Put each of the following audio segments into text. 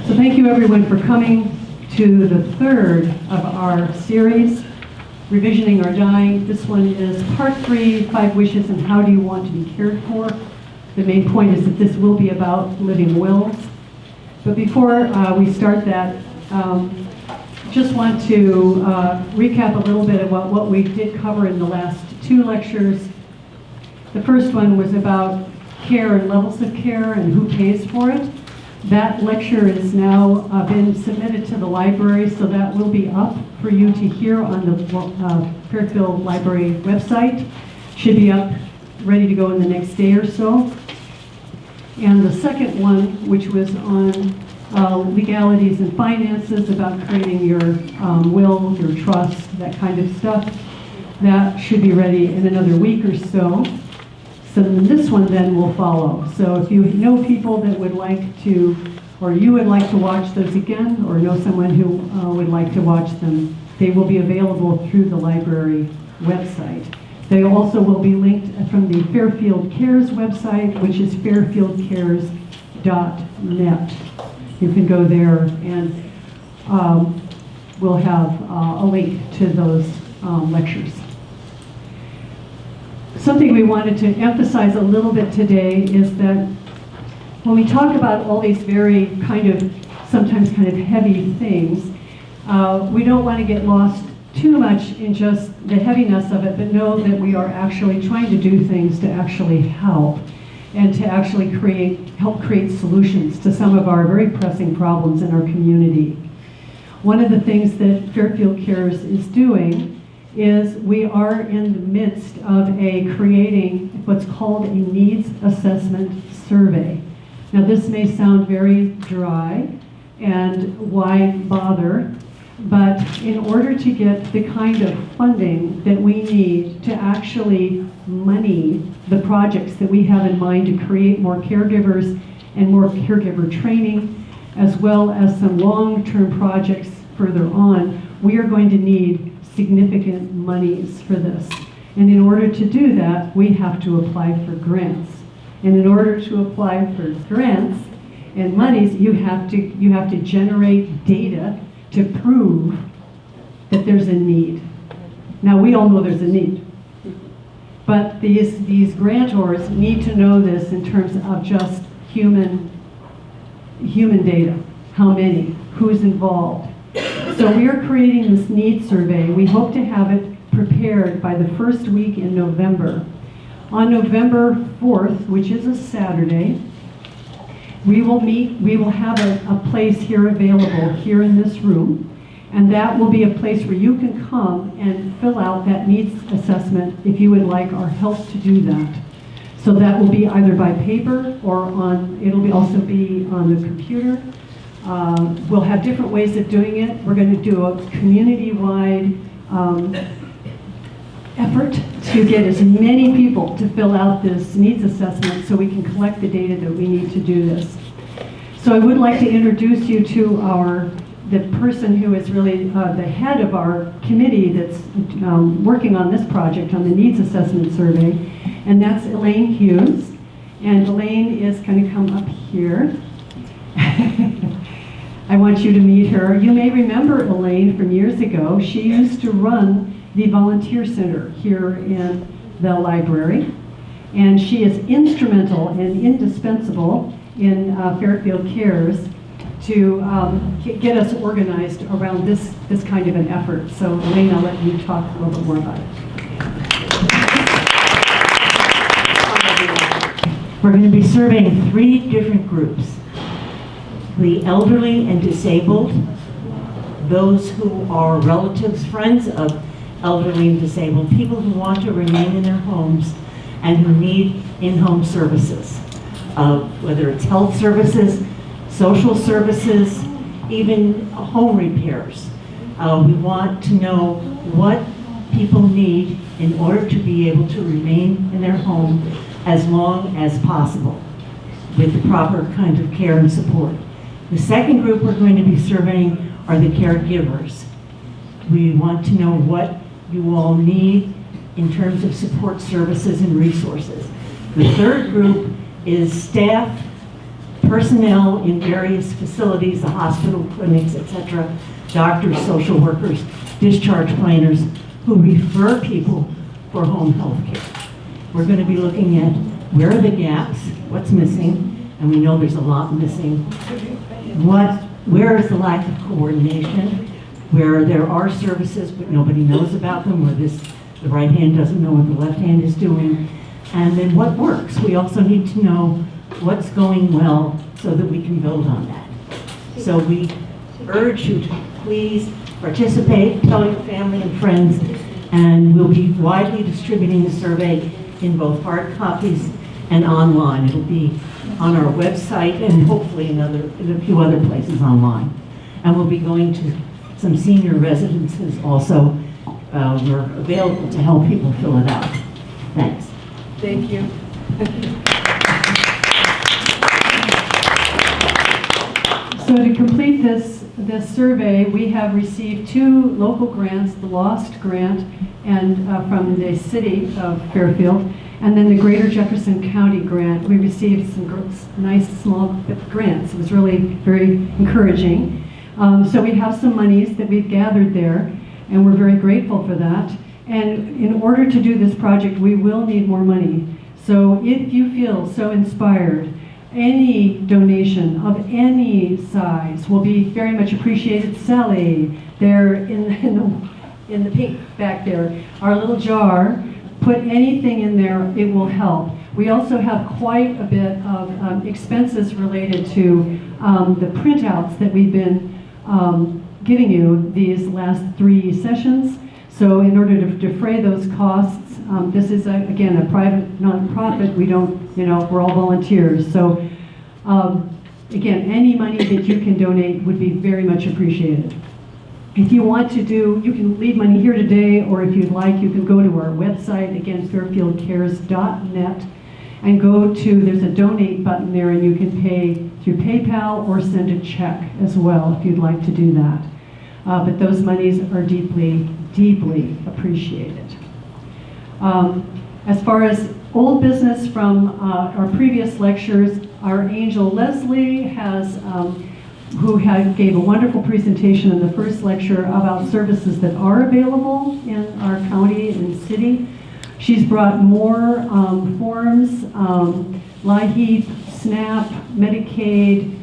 So thank you everyone for coming to the third of our series, Revisioning Our Dying. This one is part 3, 5 wishes and how do you want to be cared for. The main point is that this will be about living wills. But before we start that, just want to recap a little bit about what we did cover in the last 2 lectures. The first one was about care and levels of care and who pays for it. That lecture is now been submitted to the library, so that will be up for you to hear on the Fairfield Library website. Should be up, ready to go in the next day or so. And the second one, which was on legalities and finances, about creating your will, your trust, that kind of stuff, that should be ready in another week or so. So this one then will follow. So if you know people that would like to, or you would like to watch those again, or know someone who would like to watch them, they will be available through the library website. They also will be linked from the Fairfield Cares website, which is fairfieldcares.net. You can go there and we'll have a link to those lectures. Something we wanted to emphasize a little bit today is that when we talk about all these very sometimes kind of heavy things, we don't want to get lost too much in just the heaviness of it, but know that we are actually trying to do things to actually help and to actually help create solutions to some of our very pressing problems in our community. One of the things that Fairfield Cares is doing is we are in the midst of creating what's called a needs assessment survey. Now this may sound very dry, and why bother? But in order to get the kind of funding that we need to actually money the projects that we have in mind to create more caregivers and more caregiver training, as well as some long-term projects further on, we are going to need significant monies for this. And in order to do that, we have to apply for grants. And in order to apply for grants and monies, you have to generate data to prove that there's a need. Now we all know there's a need, but these grantors need to know this in terms of just human data. How many? Who's involved? So we are creating this needs survey. We hope to have it prepared by the first week in November. On November 4th, which is a Saturday, we will have a place here available here in this room, and that will be a place where you can come and fill out that needs assessment if you would like our help to do that. So that will be either by paper or it'll also be on the computer. We'll have different ways of doing it. We're going to do a community-wide effort to get as many people to fill out this needs assessment so we can collect the data that we need to do this. So I would like to introduce you to the person who is really the head of our committee that's working on this project, on the needs assessment survey, and that's Elaine Hughes. And Elaine is going to come up here. I want you to meet her. You may remember Elaine from years ago. She used to run the volunteer center here in the library, and she is instrumental and indispensable in Fairfield Cares to get us organized around this kind of an effort. So Elaine, I'll let you talk a little bit more about it. We're going to be serving 3 different groups: the elderly and disabled, those who are relatives, friends of elderly and disabled, people who want to remain in their homes and who need in-home services, whether it's health services, social services, even home repairs. We want to know what people need in order to be able to remain in their home as long as possible with the proper kind of care and support. The second group we're going to be surveying are the caregivers. We want to know what you all need in terms of support services and resources. The third group is staff, personnel in various facilities, the hospital, clinics, etc., doctors, social workers, discharge planners, who refer people for home health care. We're going to be looking at where are the gaps, what's missing, and we know there's a lot missing. Where is the lack of coordination, where there are services but nobody knows about them, where the right hand doesn't know what the left hand is doing, and then what works. We also need to know what's going well so that we can build on that. So we urge you to please participate, tell your family and friends, and we'll be widely distributing the survey in both hard copies and online. It'll be on our website and hopefully in a few other places online. And we'll be going to some senior residences also. We're available to help people fill it out. Thanks. Thank you. So to complete this survey, we have received 2 local grants, the LOST grant and from the city of Fairfield, and then the Greater Jefferson County grant. We received some nice small grants. It was really very encouraging. So we have some monies that we've gathered there, and we're very grateful for that. And in order to do this project, we will need more money. So if you feel so inspired, any donation of any size will be very much appreciated. Sally, there in the pink back there, our little jar, put anything in there, it will help. We also have quite a bit of expenses related to the printouts that we've been giving you these last 3 sessions. So in order to defray those costs, this is again a private nonprofit. We don't, we're all volunteers. So again, any money that you can donate would be very much appreciated. If you want to you can leave money here today, or if you'd like, you can go to our website, again, fairfieldcares.net, and go to, there's a donate button there, and you can pay through PayPal or send a check as well if you'd like to do that. But those monies are deeply, deeply appreciated. As far as old business from our previous lectures, our angel Leslie has, who gave a wonderful presentation in the first lecture about services that are available in our county and city. She's brought more forms, LIHEAP, SNAP, Medicaid,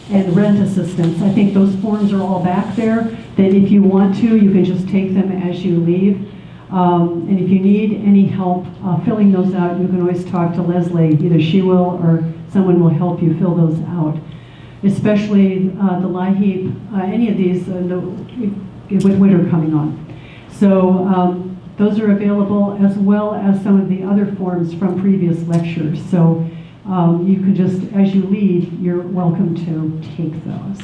and rent assistance. I think those forms are all back there, that if you want to, you can just take them as you leave. And if you need any help filling those out, you can always talk to Leslie. Either she will or someone will help you fill those out. Especially the LIHEAP, any of these with winter coming on. So those are available, as well as some of the other forms from previous lectures. So you can just, as you leave, you're welcome to take those.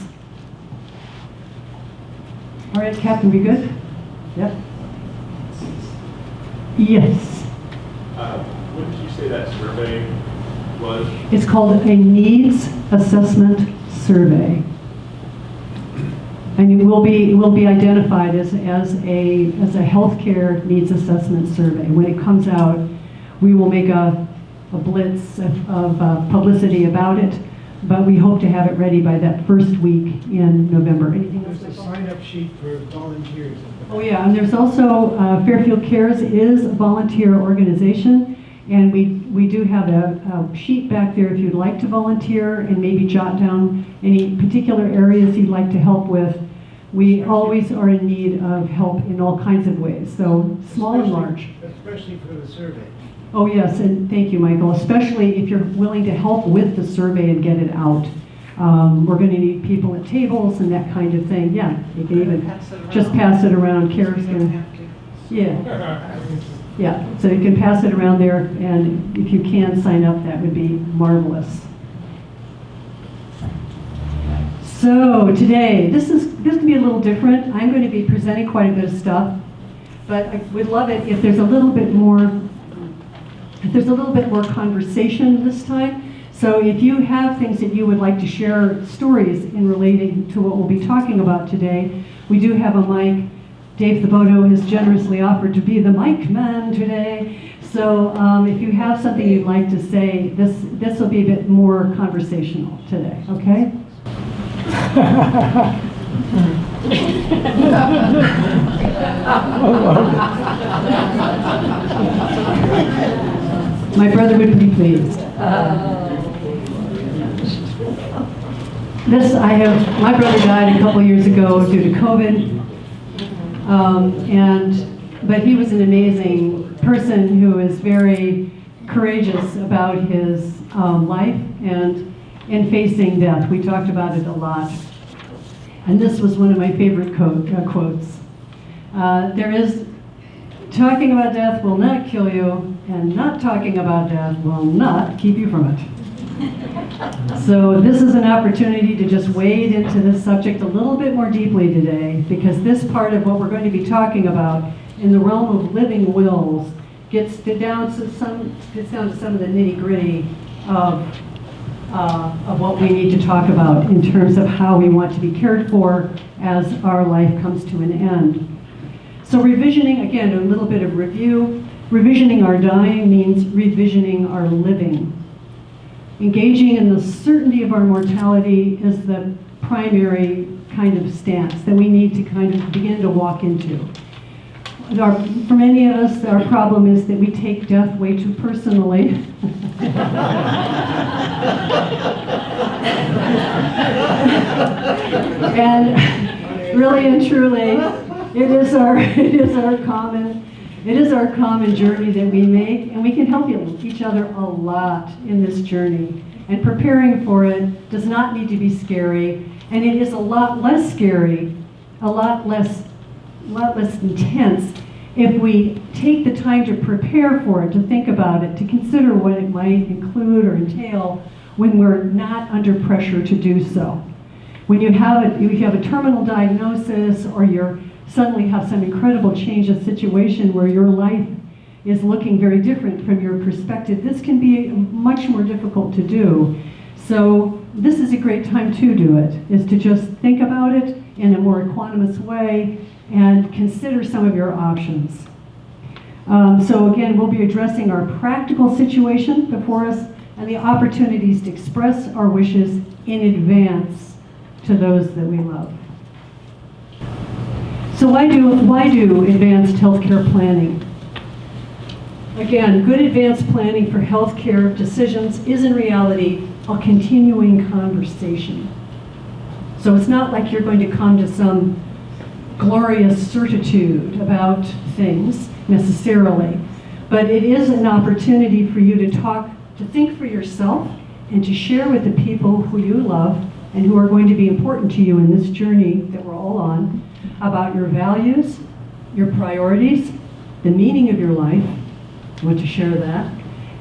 All right, Captain, we good? Yep. Yes. What did you say that survey was? It's called a needs assessment survey. And it will be identified as a healthcare needs assessment survey. When it comes out, we will make a blitz of publicity about it, but we hope to have it ready by that first week in November. Anything else? There's a sign-up sheet for volunteers. Oh yeah, and there's also Fairfield Cares is a volunteer organization, and we do have a sheet back there if you'd like to volunteer and maybe jot down any particular areas you'd like to help with. We always are in need of help in all kinds of ways, so small and large. Especially for the survey. Oh yes, and thank you, Michael, especially if you're willing to help with the survey and get it out. We're going to need people at tables and that kind of thing. Yeah, you can even just pass it around. Karen's going to, yeah. Yeah, so you can pass it around there, and if you can sign up, that would be marvelous. So today, this can be a little different. I'm going to be presenting quite a bit of stuff, but I would love it if there's a little bit more conversation this time. So if you have things that you would like to share, stories in relating to what we'll be talking about today, we do have a mic. Dave Thibodeau has generously offered to be the mic man today. So if you have something you'd like to say, this will be a bit more conversational today, okay? My brother would be pleased. My brother died a couple years ago due to COVID, but he was an amazing person who is very courageous about his life and in facing death. We talked about it a lot. And this was one of my favorite quotes. Talking about death will not kill you, and not talking about death will not keep you from it. So this is an opportunity to just wade into this subject a little bit more deeply today, because this part of what we're going to be talking about in the realm of living wills gets down to some of the nitty-gritty of what we need to talk about in terms of how we want to be cared for as our life comes to an end. So revisioning, again, a little bit of review. Revisioning our dying means revisioning our living. Engaging in the certainty of our mortality is the primary kind of stance that we need to kind of begin to walk into. For many of us, our problem is that we take death way too personally. And really and truly, it is our common journey that we make, and we can help each other a lot in this journey. And preparing for it does not need to be scary, and it is a lot less scary, a lot less intense if we take the time to prepare for it, to think about it, to consider what it might include or entail when we're not under pressure to do so. When you have a terminal diagnosis, or you suddenly have some incredible change of situation where your life is looking very different from your perspective, this can be much more difficult to do. So this is a great time to do it, is to just think about it in a more equanimous way and consider some of your options. So again, we'll be addressing our practical situation before us and the opportunities to express our wishes in advance to those that we love. So why do advanced healthcare planning? Again, good advanced planning for healthcare decisions is in reality a continuing conversation. So it's not like you're going to come to some glorious certitude about things necessarily, but it is an opportunity for you to think for yourself and to share with the people who you love and who are going to be important to you in this journey that we're all on, about your values, your priorities, the meaning of your life. I want to share that,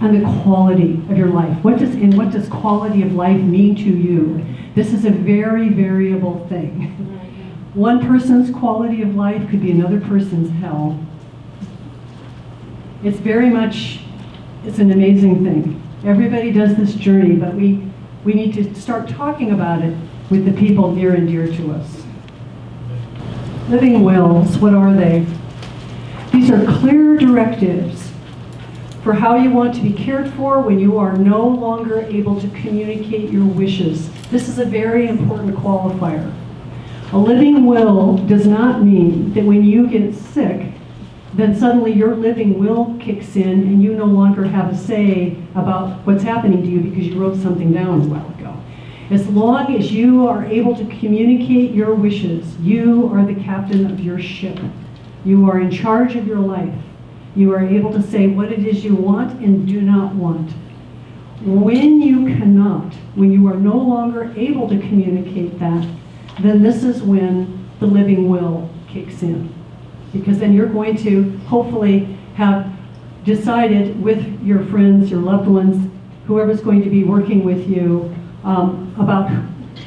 and the quality of your life. What does quality of life mean to you? This is a very variable thing. One person's quality of life could be another person's hell. It's an amazing thing. Everybody does this journey, but we need to start talking about it with the people near and dear to us. Living wills, what are they? These are clear directives for how you want to be cared for when you are no longer able to communicate your wishes. This is a very important qualifier. A living will does not mean that when you get sick, then suddenly your living will kicks in and you no longer have a say about what's happening to you because you wrote something down a while ago. As long as you are able to communicate your wishes, you are the captain of your ship. You are in charge of your life. You are able to say what it is you want and do not want. When you cannot, when you are no longer able to communicate that, then this is when the living will kicks in. Because then you're going to hopefully have decided with your friends, your loved ones, whoever's going to be working with you, about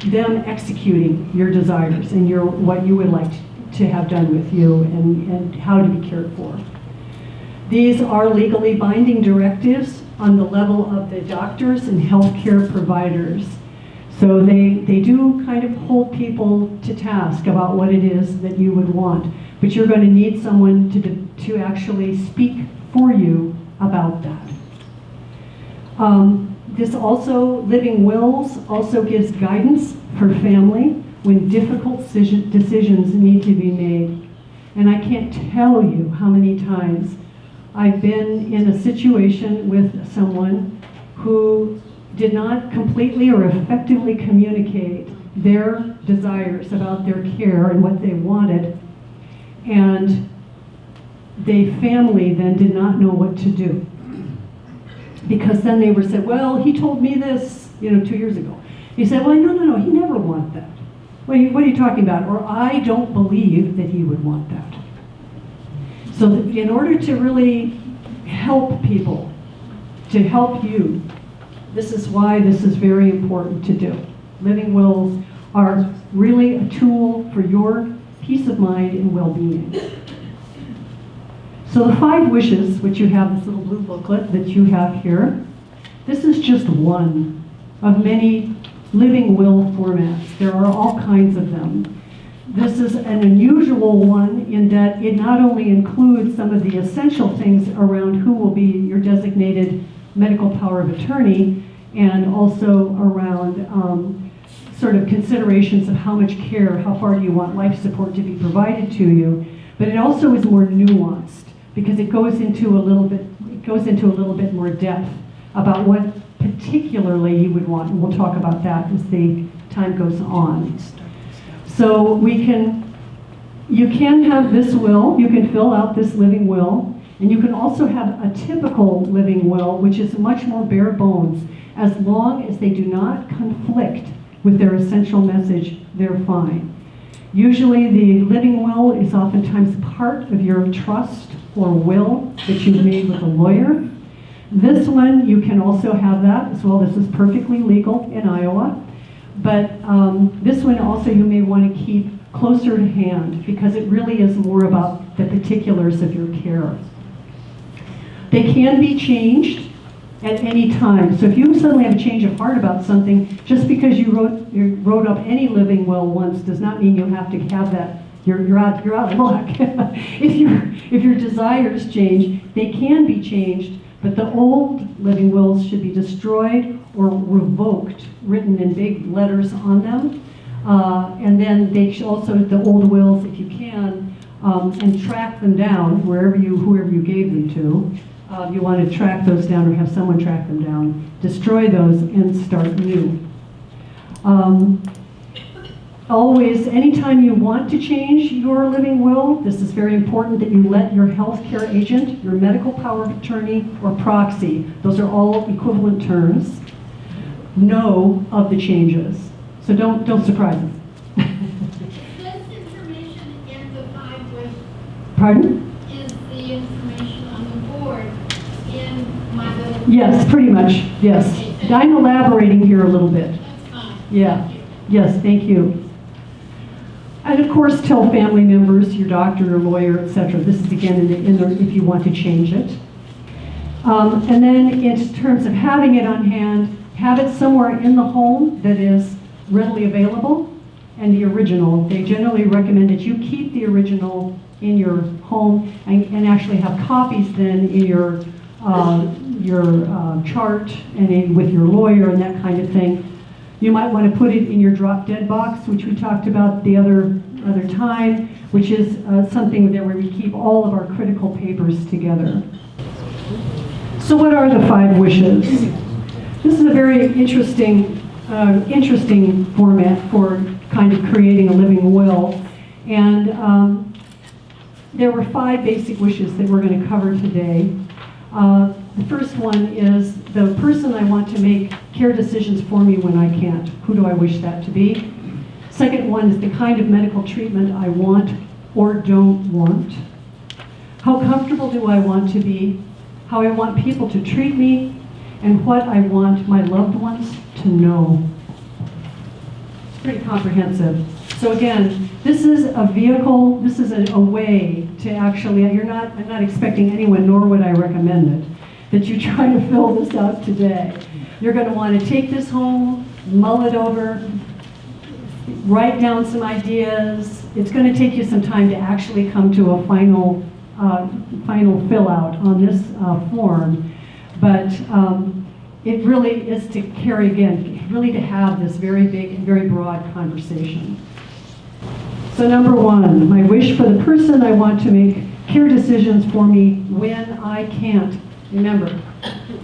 them executing your desires and what you would like to have done with you and how to be cared for. These are legally binding directives on the level of the doctors and healthcare providers. So they do kind of hold people to task about what it is that you would want. But you're going to need someone to actually speak for you about that. This also, living wills also gives guidance for family when difficult decisions need to be made. And I can't tell you how many times I've been in a situation with someone who did not completely or effectively communicate their desires about their care and what they wanted, and the family then did not know what to do. Because then they were said, well, he told me this, 2 years ago. He said, well, no, he never wanted that. What are you talking about? Or I don't believe that he would want that. So in order to really help people, to help you, this is why this is very important to do. Living wills are really a tool for your peace of mind and well-being. So the 5 wishes, which you have this little blue booklet that you have here, this is just one of many living will formats. There are all kinds of them. This is an unusual one in that it not only includes some of the essential things around who will be your designated medical power of attorney, and also around sort of considerations of how much care, how far do you want life support to be provided to you, but it also is more nuanced because it goes into a little bit more depth about what particularly you would want, and we'll talk about that as the time goes on. So you can have this will, you can fill out this living will, and you can also have a typical living will, which is much more bare bones. As long as they do not conflict with their essential message, they're fine. Usually the living will is oftentimes part of your trust or will that you've made with a lawyer. This one, you can also have that as well. This is perfectly legal in Iowa. But this one also you may want to keep closer to hand because it really is more about the particulars of your care. They can be changed at any time. So if you suddenly have a change of heart about something, just because you wrote up any living will once does not mean you have to have that. You're out of luck. If your desires change, they can be changed, but the old living wills should be destroyed or revoked, written in big letters on them. And then they should also, the old wills, if you can, and track them down whoever you gave them to. You want to track those down or have someone track them down. Destroy those and start new. Always, anytime you want to change your living will, this is very important that you let your healthcare agent, your medical power of attorney, or proxy, those are all equivalent terms, know of the changes. So don't surprise them. Is this information in the 5 wishes? Pardon? Is the information on the board in my little? Yes, pretty much, yes. I'm elaborating here a little bit. That's fine. Yeah, yes, thank you. And of course, tell family members, your doctor or lawyer, etc. This is again if you want to change it. And then in terms of having it on hand, have it somewhere in the home that is readily available. And the original, they generally recommend that you keep the original in your home and actually have copies then in your chart and with your lawyer and that kind of thing. You might want to put it in your drop dead box, which we talked about the other time, which is something there where we keep all of our critical papers together. So what are the 5 wishes? This is a very interesting format for kind of creating a living will. And there were 5 basic wishes that we're going to cover today. The first one is the person I want to make care decisions for me when I can't. Who do I wish that to be? Second one is the kind of medical treatment I want or don't want. How comfortable do I want to be? How I want people to treat me, and what I want my loved ones to know. It's pretty comprehensive. So again, this is a vehicle, this is a way to actually, I'm not expecting anyone, nor would I recommend it, that you try to fill this out today. You're going to want to take this home, mull it over, write down some ideas. It's going to take you some time to actually come to a final final fill out on this form, but it really is to carry, again, really to have this very big and very broad conversation. So number one, my wish for the person I want to make care decisions for me when I can't. Remember,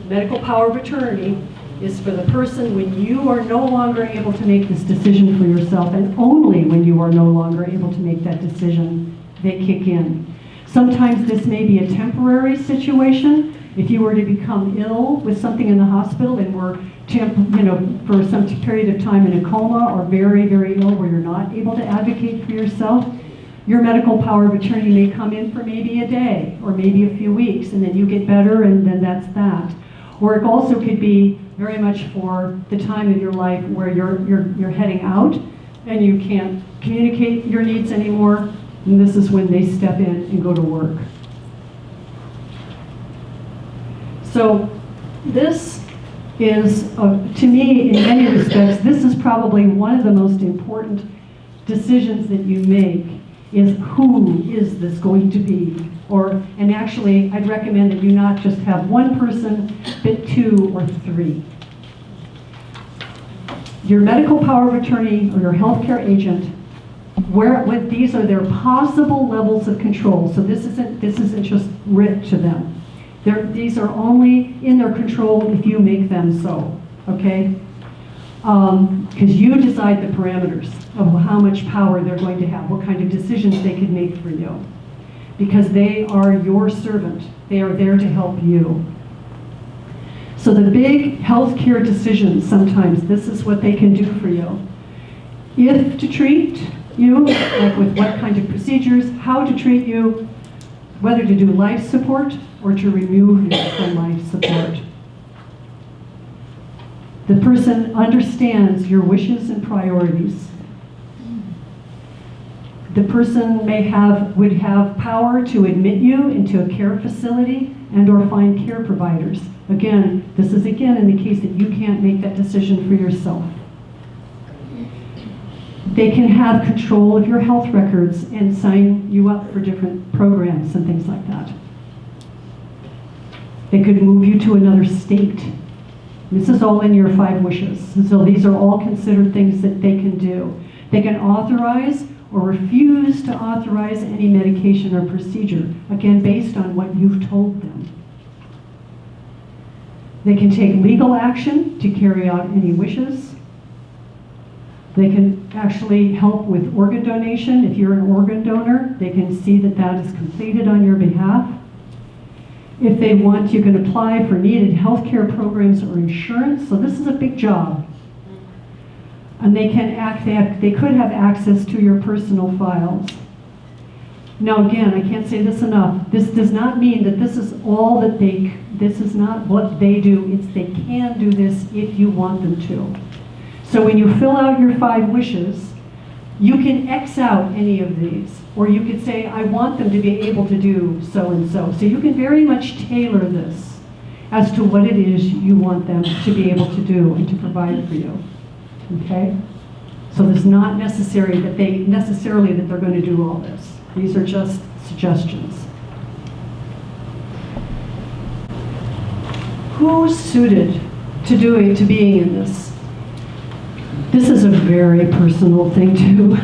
medical power of attorney is for the person when you are no longer able to make this decision for yourself, and only when you are no longer able to make that decision, they kick in. Sometimes this may be a temporary situation. If you were to become ill with something in the hospital and were for some period of time in a coma or very, very ill where you're not able to advocate for yourself, your medical power of attorney may come in for maybe a day or maybe a few weeks, and then you get better, and then that's that. Or it also could be very much for the time of your life where you're heading out and you can't communicate your needs anymore, and this is when they step in and go to work. So this is, to me, in many respects, this is probably one of the most important decisions that you make, is who is this going to be? And actually, I'd recommend that you not just have one person, but 2 or 3. Your medical power of attorney or your healthcare agent, these are their possible levels of control. So this isn't just writ to them. These are only in their control if you make them so, okay? Because you decide the parameters of how much power they're going to have, what kind of decisions they can make for you. Because they are your servant. They are there to help you. So the big healthcare decisions, sometimes this is what they can do for you. If to treat you, like with what kind of procedures, how to treat you, whether to do life support or to remove you from life support. The person understands your wishes and priorities. The person would have power to admit you into a care facility and or find care providers. Again, this is again in the case that you can't make that decision for yourself. They can have control of your health records and sign you up for different programs and things like that. They could move you to another state. This is all in your 5 wishes. And so these are all considered things that they can do. They can authorize or refuse to authorize any medication or procedure, again, based on what you've told them. They can take legal action to carry out any wishes. They can actually help with organ donation. If you're an organ donor, they can see that that is completed on your behalf. If they want, you can apply for needed healthcare programs or insurance. So this is a big job. And they could have access to your personal files. Now again, I can't say this enough. This does not mean that this is all that this is not what they do. It's they can do this if you want them to. So when you fill out your 5 wishes, you can X out any of these. Or you could say, I want them to be able to do so and so. So you can very much tailor this as to what it is you want them to be able to do and to provide for you. Okay? So it's not necessary that they're going to do all this. These are just suggestions. Who's suited to being in this? This is a very personal thing too.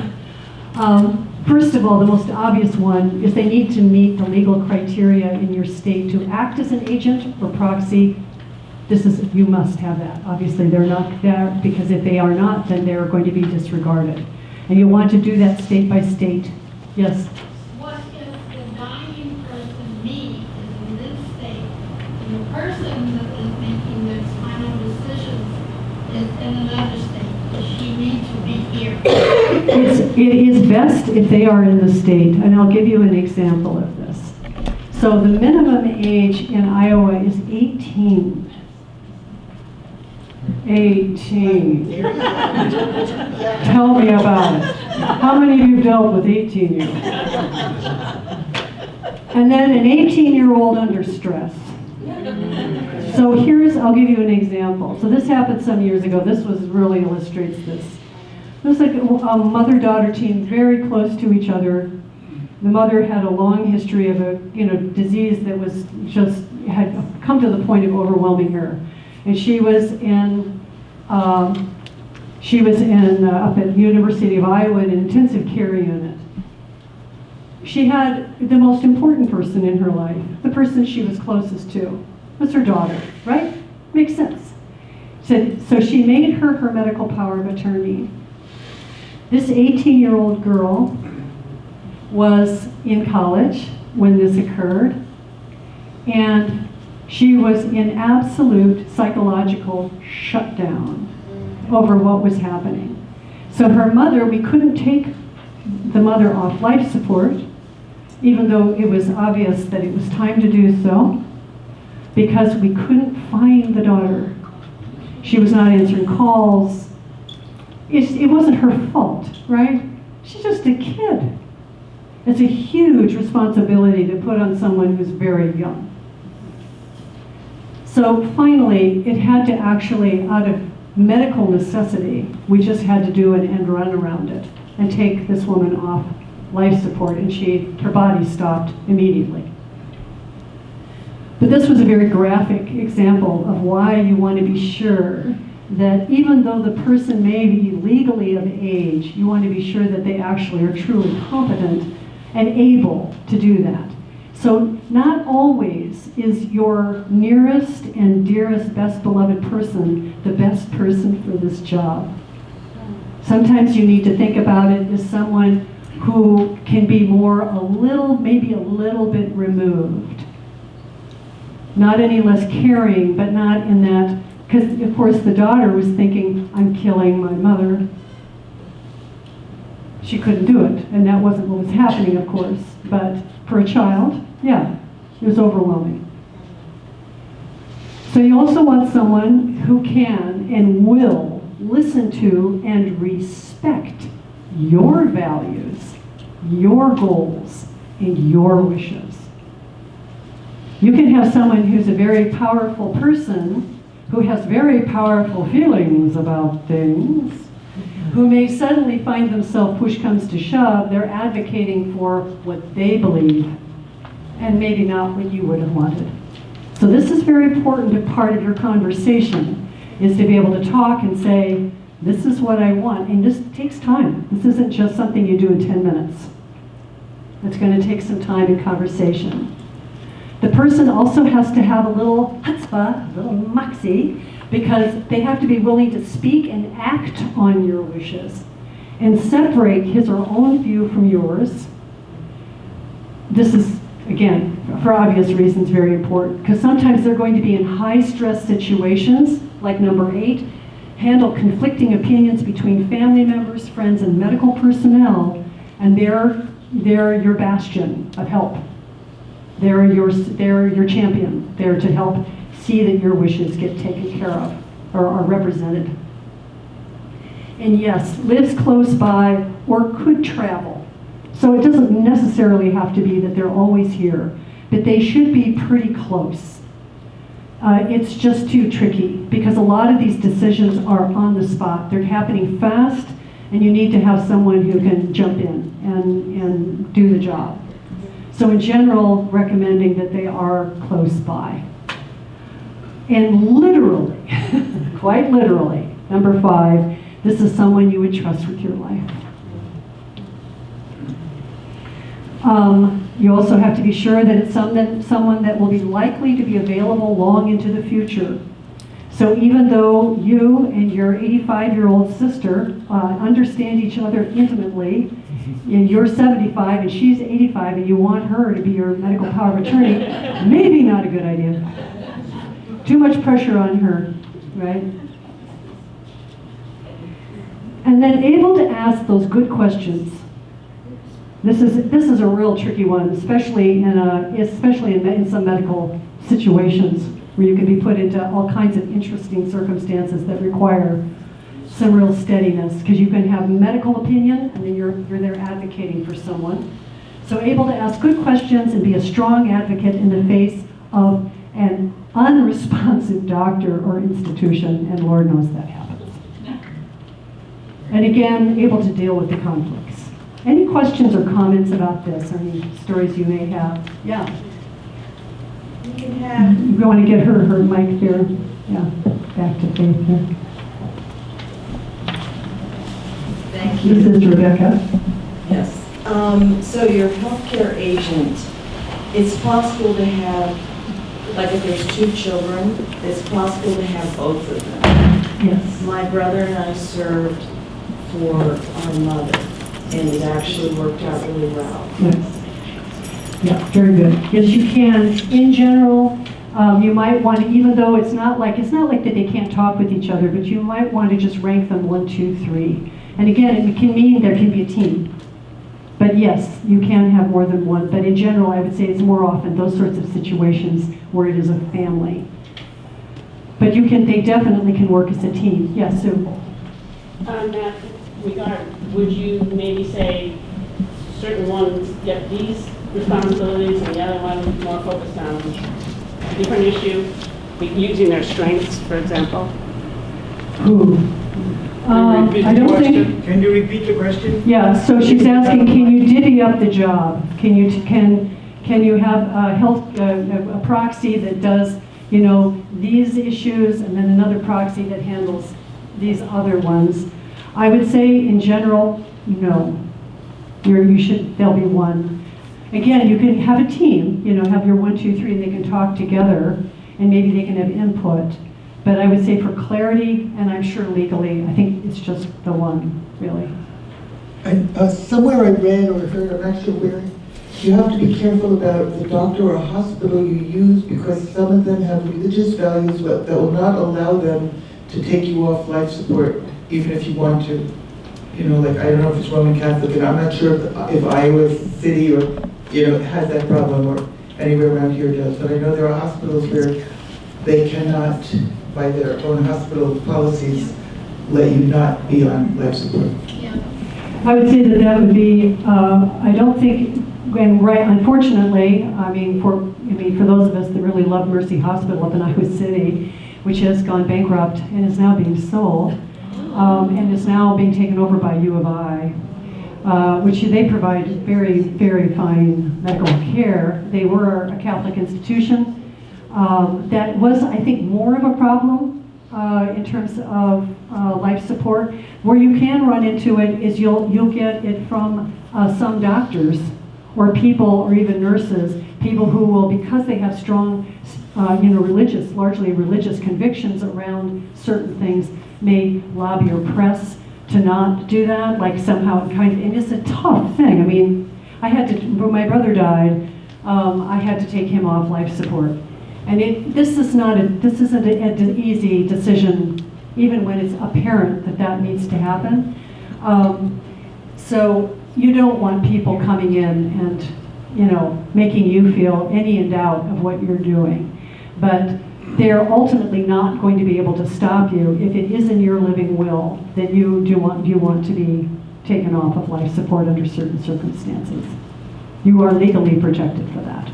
First of all, the most obvious one is they need to meet the legal criteria in your state to act as an agent or proxy. You must have that. Obviously, they're not there, because if they are not, then they're going to be disregarded. And you want to do that state by state. Yes? What if the dying person, me, is in this state, and the person that is making those final decisions is in another state? Does she need to be here? It is best if they are in the state, and I'll give you an example of this. So the minimum age in Iowa is 18. 18. Tell me about it. How many of you dealt with 18-year-olds? And then an 18-year-old under stress. So I'll give you an example. So this happened some years ago. This really illustrates this. It was like a mother-daughter team very close to each other. The mother had a long history of a disease that was just had come to the point of overwhelming her, and she was in up at the University of Iowa in an intensive care unit. She had the most important person in her life, the person she was closest to, was her daughter, right? Makes sense. So she made her medical power of attorney. This 18-year-old girl was in college when this occurred, and she was in absolute psychological shutdown over what was happening. So her mother, we couldn't take the mother off life support, even though it was obvious that it was time to do so, because we couldn't find the daughter. She was not answering calls. It wasn't her fault, right? She's just a kid. It's a huge responsibility to put on someone who's very young. So finally, it had to actually, out of medical necessity, we just had to do an end run around it and take this woman off life support, and her body stopped immediately. But this was a very graphic example of why you want to be sure that even though the person may be legally of age, you want to be sure that they actually are truly competent and able to do that. So not always is your nearest and dearest, best beloved person the best person for this job. Sometimes you need to think about it as someone who can be maybe a little bit removed. Not any less caring, but not in that, because of course the daughter was thinking, I'm killing my mother. She couldn't do it, and that wasn't what was happening, of course. But for a child, yeah, it was overwhelming. So you also want someone who can and will listen to and respect your values, your goals, and your wishes. You can have someone who's a very powerful person, who has very powerful feelings about things, who may suddenly find themselves, push comes to shove, they're advocating for what they believe, and maybe not what you would have wanted. So this is very important a part of your conversation, is to be able to talk and say, this is what I want, and this takes time. This isn't just something you do in 10 minutes. It's going to take some time and conversation. The person also has to have a little chutzpah, a little moxie, because they have to be willing to speak and act on your wishes and separate his or her own view from yours. This is, again, for obvious reasons, very important, because sometimes they're going to be in high-stress situations, like number 8, handle conflicting opinions between family members, friends, and medical personnel, and they're your bastion of help. They're your champion. They're to help see that your wishes get taken care of or are represented. And yes, lives close by or could travel. So it doesn't necessarily have to be that they're always here, but they should be pretty close. It's just too tricky because a lot of these decisions are on the spot. They're happening fast, and you need to have someone who can jump in and do the job. So in general, recommending that they are close by. And literally, quite literally, number 5, this is someone you would trust with your life. You also have to be sure that it's someone that will be likely to be available long into the future. So even though you and your 85-year-old sister understand each other intimately, and you're 75 and she's 85 and you want her to be your medical power of attorney, maybe not a good idea. Too much pressure on her, right? And then able to ask those good questions. This is a real tricky one, especially in some medical situations where you can be put into all kinds of interesting circumstances that require some real steadiness, because you can have medical opinion and then you're there advocating for someone. So able to ask good questions and be a strong advocate in the face of an unresponsive doctor or institution, and Lord knows that happens. And again, able to deal with the conflicts. Any questions or comments about this? Any stories you may have? Yeah. You can have. You want to get her mic there? Yeah, back to Faith here. Thank This you. is Rebecca. Yes. So your healthcare agent, it's possible to have, like if there's 2 children, it's possible to have both of them. Yes. My brother and I served for our mother, and it actually worked out really well. Yes. Yeah, very good. Yes, you can. In general, you might want to, even though it's not like that they can't talk with each other, but you might want to just rank them 1, 2, 3. And again, it can mean there can be a team. But yes, you can have more than one. But in general, I would say it's more often those sorts of situations where it is a family. But they definitely can work as a team. Yes, Sue? On that regard, would you maybe say certain ones get these responsibilities and the other one more focused on a different issue, using their strengths, for example? Who? I don't think. Can you repeat the question? Yeah. So she's asking, can you divvy up the job? Can you have a proxy that does these issues, and then another proxy that handles these other ones? I would say in general, no. There'll be one. Again, you can have a team, have your 1, 2, 3, and they can talk together, and maybe they can have input. But I would say for clarity, and I'm sure legally, I think it's just the one, really. And somewhere I read or heard, I'm not sure where, you have to be careful about the doctor or hospital you use, because some of them have religious values that will not allow them to take you off life support, even if you want to. Like, I don't know if it's Roman Catholic, and I'm not sure if Iowa City or, has that problem, or anywhere around here does. But I know there are hospitals where they cannot, by their own hospital policies, let you not be on life support. Yeah. I would say that would be, I don't think, unfortunately, for those of us that really love Mercy Hospital up in Iowa City, which has gone bankrupt and is now being sold, and is now being taken over by U of I, which they provide very, very fine medical care. They were a Catholic institution. That was, I think, more of a problem in terms of life support. Where you can run into it is you'll get it from some doctors or people, or even nurses, people who will, because they have strong, largely religious convictions around certain things, may lobby or press to not do that, like somehow and it's a tough thing. When my brother died, I had to take him off life support. And this isn't an easy decision, even when it's apparent that needs to happen. So you don't want people coming in and, making you feel any in doubt of what you're doing. But they're ultimately not going to be able to stop you if it is in your living will that you want to be taken off of life support under certain circumstances. You are legally protected for that.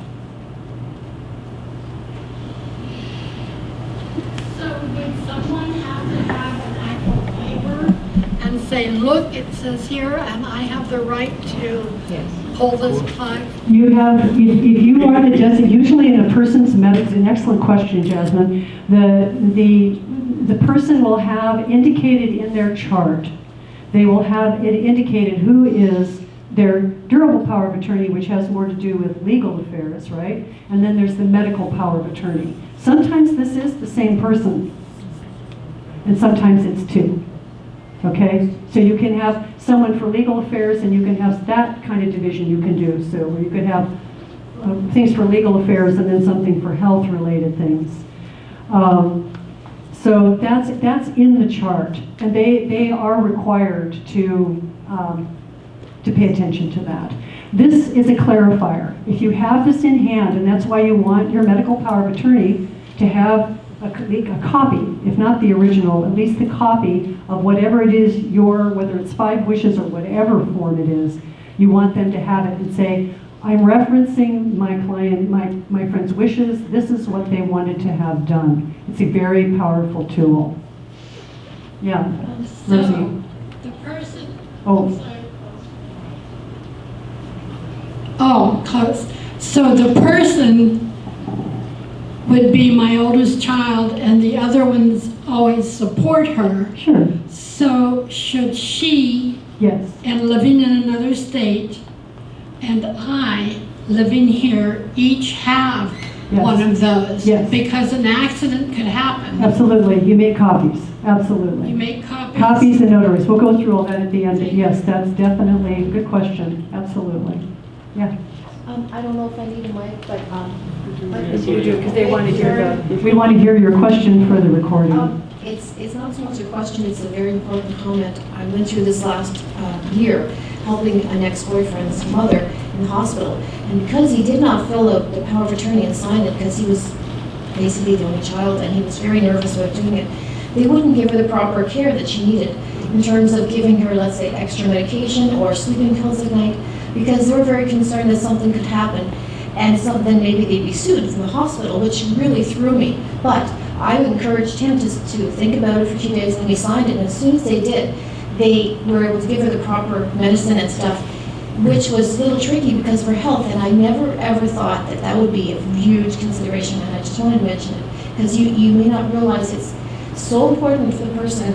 So would someone have to have an actual paper and say, look, it says here, and I have the right to pull this plug? You have, if you are the designated, usually in a person's it's an excellent question, Jasmine. The person will have indicated in their chart, they will have it indicated who is their durable power of attorney, which has more to do with legal affairs, right? And then there's the medical power of attorney. Sometimes this is the same person, and sometimes it's two. Okay, so you can have someone for legal affairs, and you can have that kind of division you can do. So you could have things for legal affairs and then something for health-related things. So that's in the chart, and they are required to pay attention to that. This is a clarifier. If you have this in hand, and that's why you want your medical power of attorney to have a copy, if not the original, at least the copy of whatever it is whether it's 5 wishes or whatever form it is, you want them to have it and say, I'm referencing my client, my friend's wishes, this is what they wanted to have done. It's a very powerful tool. Yeah, So Rosie. the person, Oh. sorry. Oh, close. So the person would be my oldest child, and the other ones always support her. Sure, So should she, yes. and living in another state, and I, living here, each have Yes. one of those? Yes. Because an accident could happen. Absolutely, you make copies, absolutely. You make copies. Copies and notaries, we'll go through all that at the end, but yes, that's definitely a good question, absolutely. Yeah. I don't know if I need a mic, but, Yes, you do, because they want to hear we want to hear your question for the recording. it's not so much a question, it's a very important comment. I went through this last year, helping an ex-boyfriend's mother in the hospital. And because he did not fill out the power of attorney and sign it, because he was basically the only child, and he was very nervous about doing it, they wouldn't give her the proper care that she needed in terms of giving her, let's say, extra medication or sleeping pills at night, because they were very concerned that something could happen, and then maybe they'd be sued from the hospital, which really threw me. But I encouraged him to think about it for a few days, and we signed it, and as soon as they did, they were able to give her the proper medicine and stuff, which was a little tricky because of her health, and I never ever thought that that would be a huge consideration, and I just wanted to mention it, because you may not realize it's so important for the person,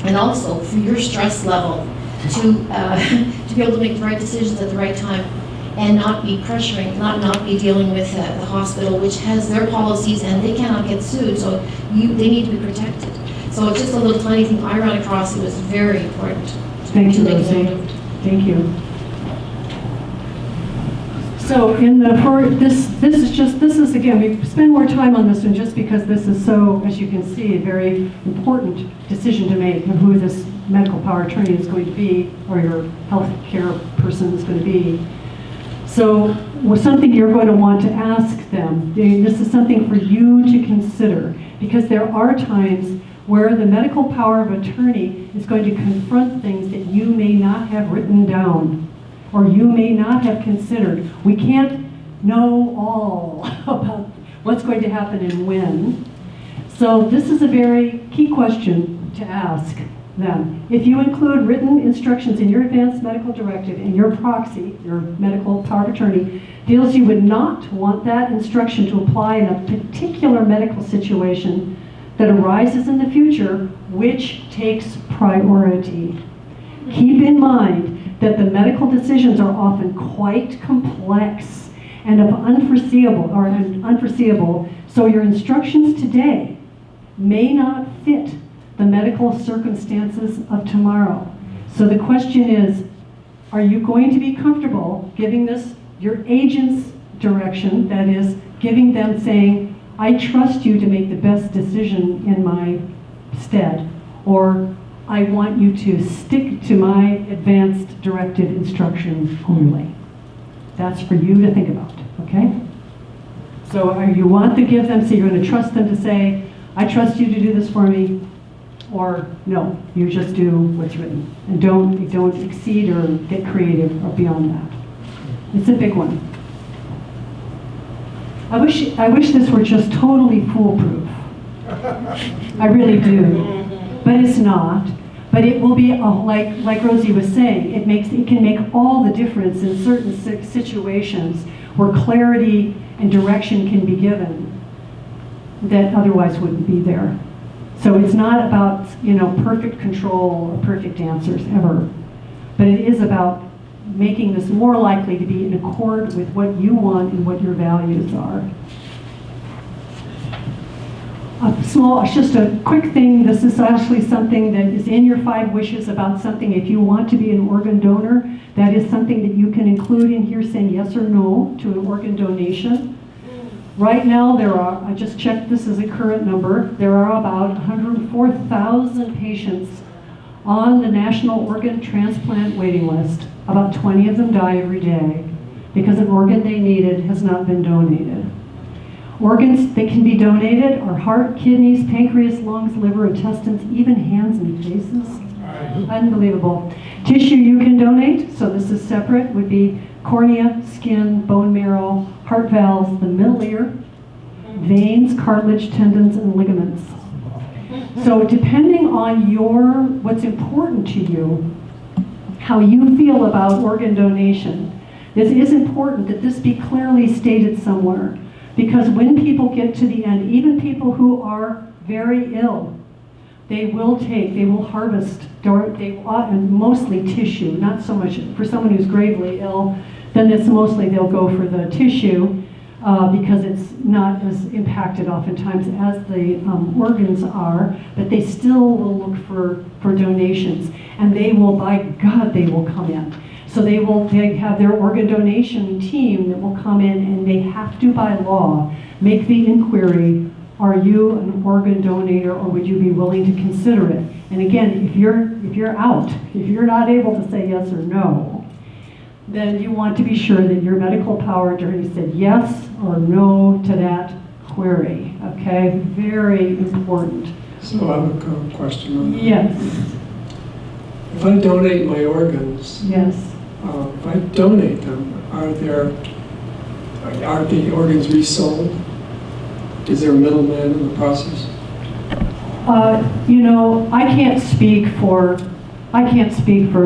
and also for your stress level, to be able to make the right decisions at the right time, and not be pressuring, not be dealing with the hospital, which has their policies, and they cannot get sued, so they need to be protected. So it's just a little tiny thing I ran across. It was very important. Thank you, to make Rosie. note of. Thank you. So this is again, we spend more time on this one just because this is so, as you can see, a very important decision to make of who this medical power attorney is going to be, or your health care person is going to be. So something you're going to want to ask them. This is something for you to consider, because there are times where the medical power of attorney is going to confront things that you may not have written down, or you may not have considered. We can't know all about what's going to happen and when. So this is a very key question to ask them. If you include written instructions in your advanced medical directive and your proxy, your medical power of attorney, feels you would not want that instruction to apply in a particular medical situation that arises in the future, which takes priority. Keep in mind that the medical decisions are often quite complex and unforeseeable, so your instructions today may not fit the medical circumstances of tomorrow. So the question is, are you going to be comfortable giving this your agent's direction, that is, giving them saying, I trust you to make the best decision in my stead, or I want you to stick to my advanced directive instructions only. That's for you to think about, okay? So you want to give them, so you're going to trust them to say, I trust you to do this for me, or no, you just do what's written. And don't exceed or get creative or beyond that. It's a big one. I wish this were just totally foolproof. I really do. But it's not. But it will be, like Rosie was saying, it can make all the difference in certain situations where clarity and direction can be given that otherwise wouldn't be there. So it's not about, perfect control or perfect answers ever. But it is about making this more likely to be in accord with what you want and what your values are. Just a quick thing. This is actually something that is in your 5 wishes about something. If you want to be an organ donor, that is something that you can include in here, saying yes or no to an organ donation. Right now, I just checked, this is a current number, there are about 104,000 patients on the National Organ Transplant waiting list. About 20 of them die every day because an organ they needed has not been donated. Organs that can be donated are heart, kidneys, pancreas, lungs, liver, intestines, even hands and faces. Unbelievable. Tissue you can donate, so this is separate, would be cornea, skin, bone marrow, heart valves, the middle ear, veins, cartilage, tendons, and ligaments. So depending on what's important to you, how you feel about organ donation, It is important that this be clearly stated somewhere, because when people get to the end, even people who are very ill, they will harvest, and mostly tissue, not so much, for someone who's gravely ill, then it's mostly they'll go for the tissue, because it's not as impacted oftentimes as the organs are, but they still will look for donations, and they will, by God, they will come in. So they have their organ donation team that will come in, and they have to, by law, make the inquiry, are you an organ donor, or would you be willing to consider it? And again, if you're out, if you're not able to say yes or no, then you want to be sure that your medical power attorney said yes or no to that query, okay? Very important. So I have a question on that. Yes. If I donate my organs, Yes. if I donate them, are the organs resold? Is there a middleman in the process? I can't speak for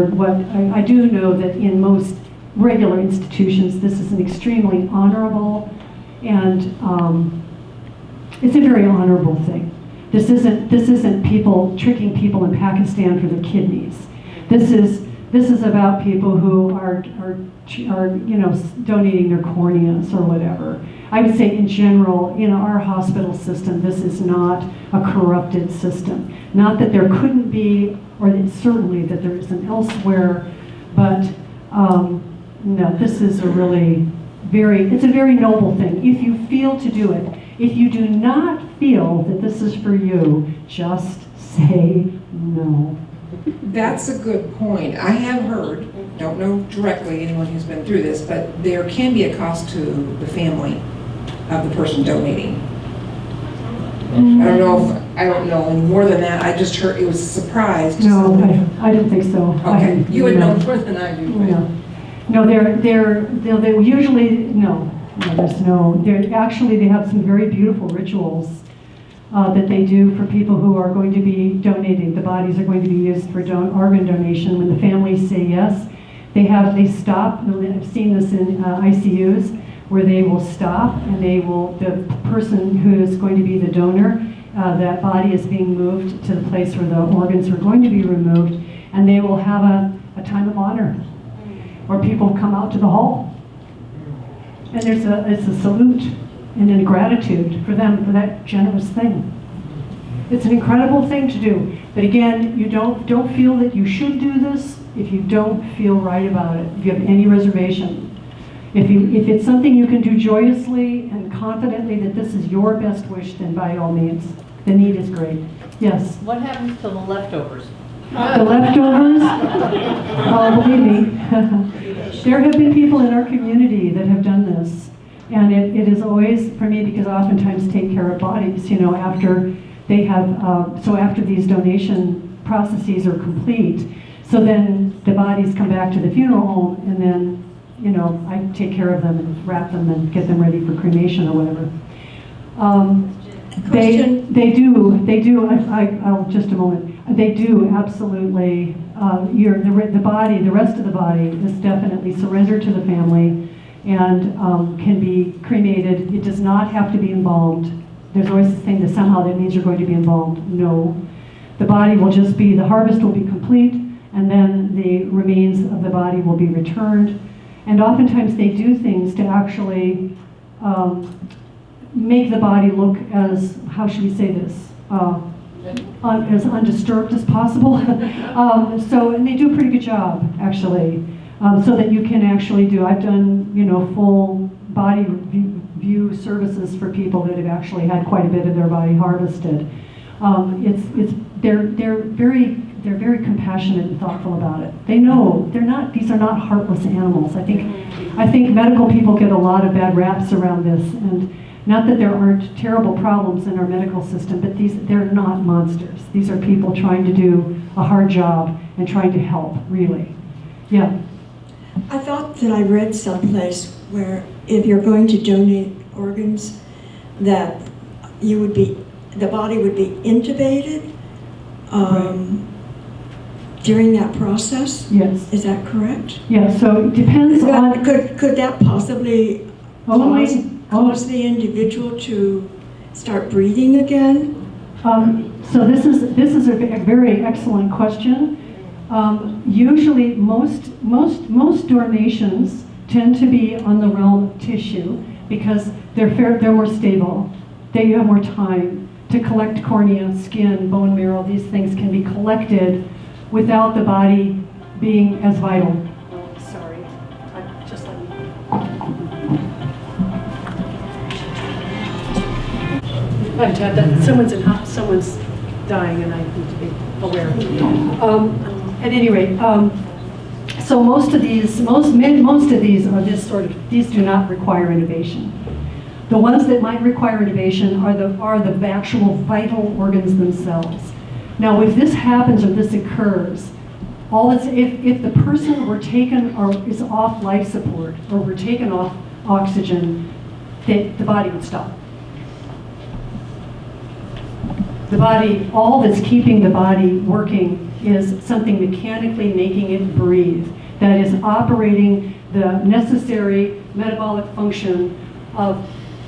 what, I do know that in most regular institutions, this is an extremely honorable and it's a very honorable thing. This isn't people tricking people in Pakistan for their kidneys. This is about people who are donating their corneas or whatever. I would say in general, in our hospital system, this is not a corrupted system. Not that there couldn't be, or certainly that there isn't elsewhere, but no, this is it's a very noble thing. If you feel to do it, if you do not feel that this is for you, just say no. That's a good point. I have heard, don't know directly anyone who's been through this, but there can be a cost to the family of the person donating. I don't know any more than that. I just heard, it was a surprise. No, I don't think so. Okay, you would know more than I do. No, they're usually, no, there's no, they have some very beautiful rituals that they do for people who are going to be donating. The bodies are going to be used for organ donation. When the families say yes, they stop. I've seen this in ICUs where they will stop and the person who is going to be the donor, that body is being moved to the place where the organs are going to be removed, and they will have a time of honor, or people come out to the hall. And it's a salute and in gratitude for them for that generous thing. It's an incredible thing to do. But again, you don't feel that you should do this if you don't feel right about it, if you have any reservation. If it's something you can do joyously and confidently that this is your best wish, then by all means, the need is great. Yes? What happens to the leftovers? The leftovers? Oh, believe me. There have been people in our community that have done this. And it is always, for me, because I oftentimes take care of bodies, after they have, so after these donation processes are complete, so then the bodies come back to the funeral home, and then, I take care of them and wrap them and get them ready for cremation or whatever. They do, I'll just a moment. They do absolutely, the rest of the body is definitely surrendered to the family and can be cremated. It does not have to be embalmed. There's always this thing that somehow that means you're going to be embalmed. No. The body will just be, the harvest will be complete, and then the remains of the body will be returned. And oftentimes they do things to actually make the body look as, how should we say this, as undisturbed as possible. And they do a pretty good job, actually, so that you can actually do, I've done, full body view services for people that have actually had quite a bit of their body harvested. They're very compassionate and thoughtful about it. They know these are not heartless animals. I think medical people get a lot of bad raps around this, and not that there aren't terrible problems in our medical system, but they're not monsters. These are people trying to do a hard job and trying to help, really. Yeah. I thought that I read someplace where if you're going to donate organs, that the body would be intubated. Right. during that process? Yes. Is that correct? Yeah, so it depends on... Could that possibly cause the individual to start breathing again? So this is a very excellent question. Usually, most donations tend to be on the realm of tissue because they're more stable. They have more time to collect cornea, skin, bone marrow. These things can be collected without the body being as vital. Sorry, just let me. I've had that. Someone's dying, and I need to be aware. At any rate, so most of these are these do not require innovation. The ones that might require innovation are the actual vital organs themselves. Now, if this happens or this occurs, if the person were taken or is off life support or were taken off oxygen, the body would stop. The body, all that's keeping the body working is something mechanically making it breathe, that is operating the necessary metabolic function of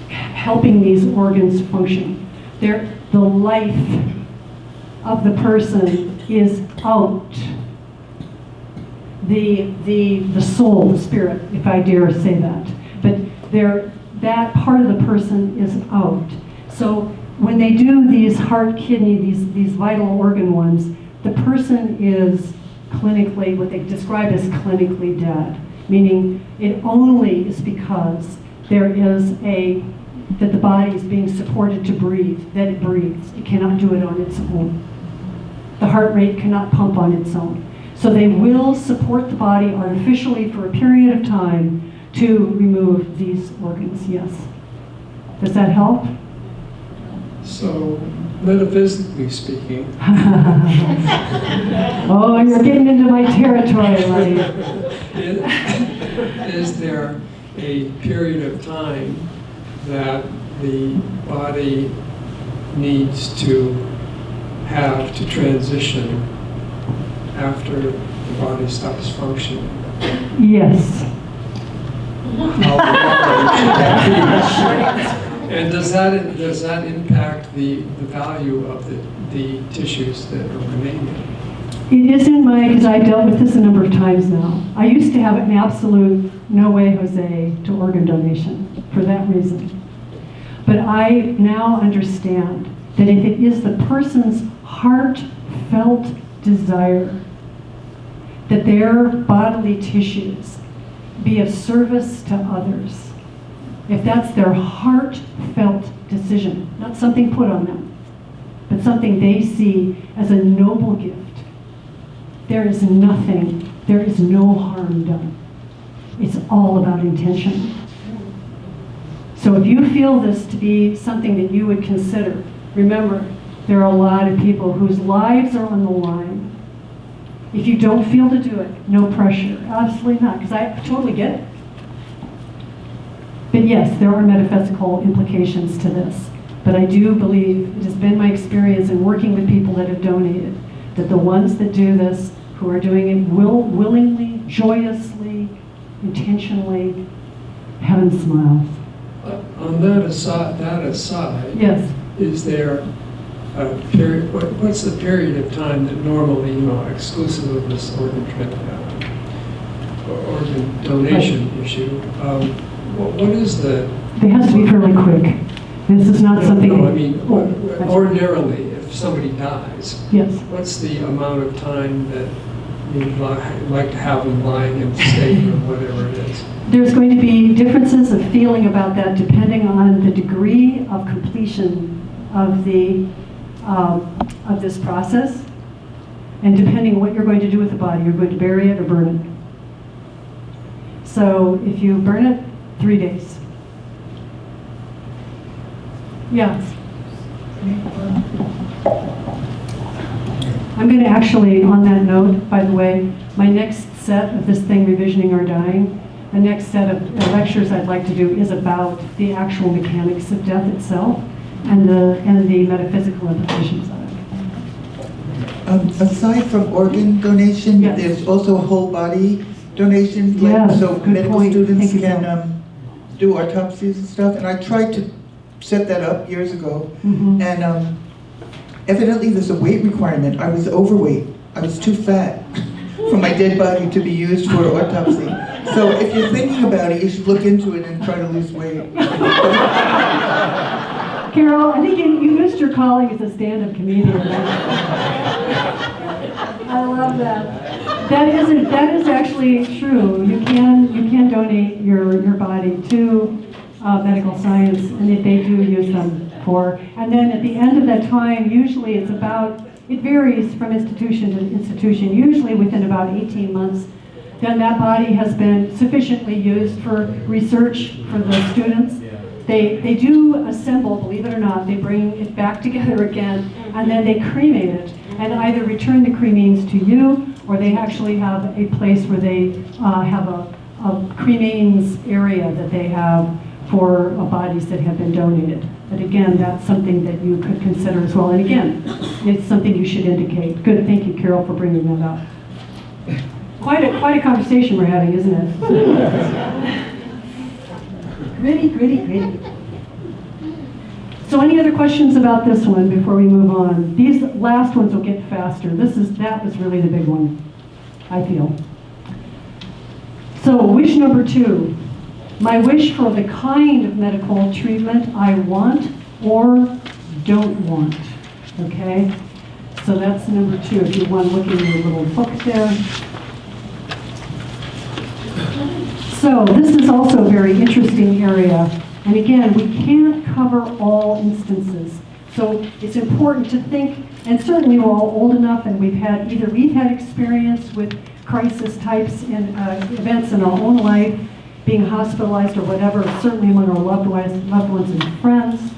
helping these organs function. The life of the person is out. The soul, the spirit, if I dare say that. But that part of the person is out. So when they do these heart, kidney, these vital organ ones, the person is clinically, what they describe as clinically dead, meaning it only is because that the body is being supported to breathe, that it breathes. It cannot do it on its own. The heart rate cannot pump on its own. So they will support the body artificially for a period of time to remove these organs, yes. Does that help? So, metaphysically speaking. Oh, you're getting into my territory, buddy. Is there a period of time that the body needs to have to transition after the body stops functioning? Yes. And does that impact the value of the tissues that are remaining? It is in my, because I've dealt with this a number of times now. I used to have an absolute no way, Jose, to organ donation for that reason. But I now understand that if it is the person's heartfelt desire that their bodily tissues be of service to others, if that's their heartfelt decision, not something put on them, but something they see as a noble gift, there is no harm done. It's all about intention. So if you feel this to be something that you would consider, remember, there are a lot of people whose lives are on the line. If you don't feel to do it, no pressure. Absolutely not, because I totally get it. But yes, there are metaphysical implications to this. But I do believe, it has been my experience in working with people that have donated, that the ones that do this, who are doing it willingly, joyously, intentionally, heaven smiles. On that aside, yes. Is there a period? What's the period of time that normally, exclusive of this organ donation issue? What is the? It has to be fairly quick. This is not something. No, I mean, ordinarily, if somebody dies, yes. What's the amount of time that you'd like to have them lying in state or whatever it is? There's going to be differences of feeling about that depending on the degree of completion of this process, and depending on what you're going to do with the body. You're going to bury it or burn it. So if you burn it, 3 days. Yeah. I'm going to actually, on that note, by the way, my next set of this thing, Revisioning Our Dying, the next set of lectures I'd like to do is about the actual mechanics of death itself and the metaphysical implications of it. Aside from organ donation, Yes. there's also whole body donation, like, Yes, so good medical point. students Thank you, can do autopsies and stuff. And I tried to set that up years ago. Mhm. And evidently there's a weight requirement. I was overweight. I was too fat for my dead body to be used for autopsy. So if you're thinking about it, you should look into it and try to lose weight. Carol, I think you missed your calling as a stand-up comedian. I love that. That is actually true. You can donate your body to medical science, and they do use them for. And then at the end of that time, usually it varies from institution to institution. Usually within about 18 months, then that body has been sufficiently used for research for the students. They do assemble, believe it or not, they bring it back together again, and then they cremate it, and either return the cremains to you, or they actually have a place where they have a cremains area that they have for bodies that have been donated. But again, that's something that you could consider as well. And again, it's something you should indicate. Good, thank you, Carol, for bringing that up. Quite a conversation we're having, isn't it? Gritty. So any other questions about this one before we move on? These last ones will get faster. That was really the big one, I feel. So wish number 2. My wish for the kind of medical treatment I want or don't want. Okay? So that's number 2, if you want to look in your little book there. So this is also a very interesting area. And again, we can't cover all instances. So it's important to think, and certainly we're all old enough and we've had experience with crisis types and events in our own life, being hospitalized or whatever, certainly among our loved ones and friends,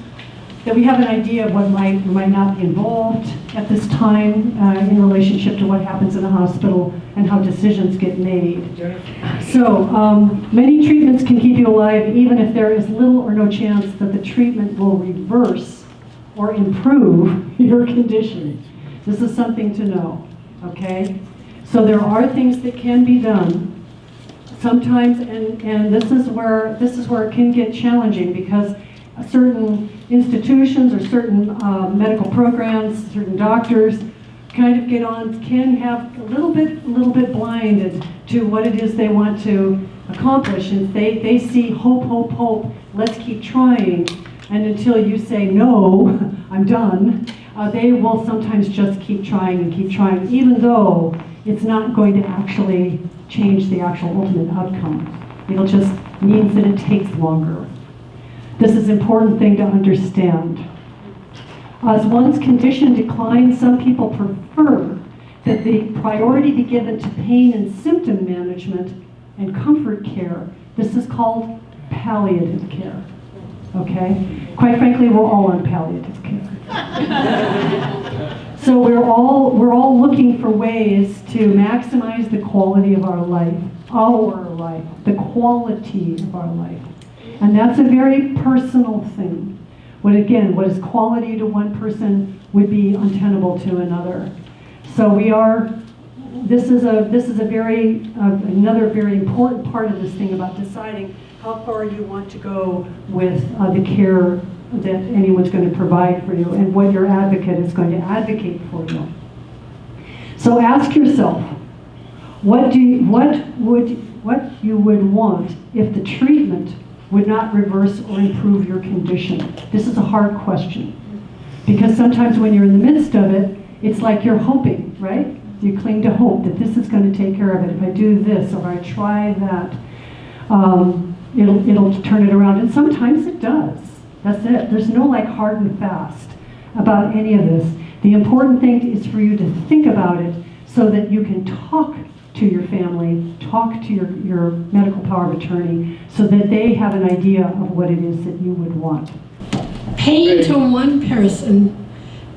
that we have an idea of what might or might not be involved at this time in relationship to what happens in a hospital and how decisions get made. So many treatments can keep you alive even if there is little or no chance that the treatment will reverse or improve your condition. This is something to know, okay? So there are things that can be done. Sometimes, and this is where it can get challenging because certain institutions or certain medical programs, certain doctors kind of can have a little bit blinded to what it is they want to accomplish. And they see hope, let's keep trying. And until you say, no, I'm done, they will sometimes just keep trying, even though it's not going to actually change the actual ultimate outcome. It'll just means that it takes longer. This is an important thing to understand. As one's condition declines, some people prefer that the priority be given to pain and symptom management and comfort care. This is called palliative care. Okay? Quite frankly, we're all on palliative care. So we're all looking for ways to maximize the quality of our life, the quality of our life. And that's a very personal thing. What is quality to one person would be untenable to another. So this is another very important part of this thing about deciding how far you want to go with the care that anyone's going to provide for you and what your advocate is going to advocate for you. So ask yourself, what you would want if the treatment would not reverse or improve your condition? This is a hard question because sometimes when you're in the midst of it, it's like you're hoping, right? You cling to hope that this is going to take care of it. If I do this or I try that, it'll turn it around. And sometimes it does. That's it. There's no hard and fast about any of this. The important thing is for you to think about it so that you can talk to your family, talk to your medical power of attorney so that they have an idea of what it is that you would want. Pain to one person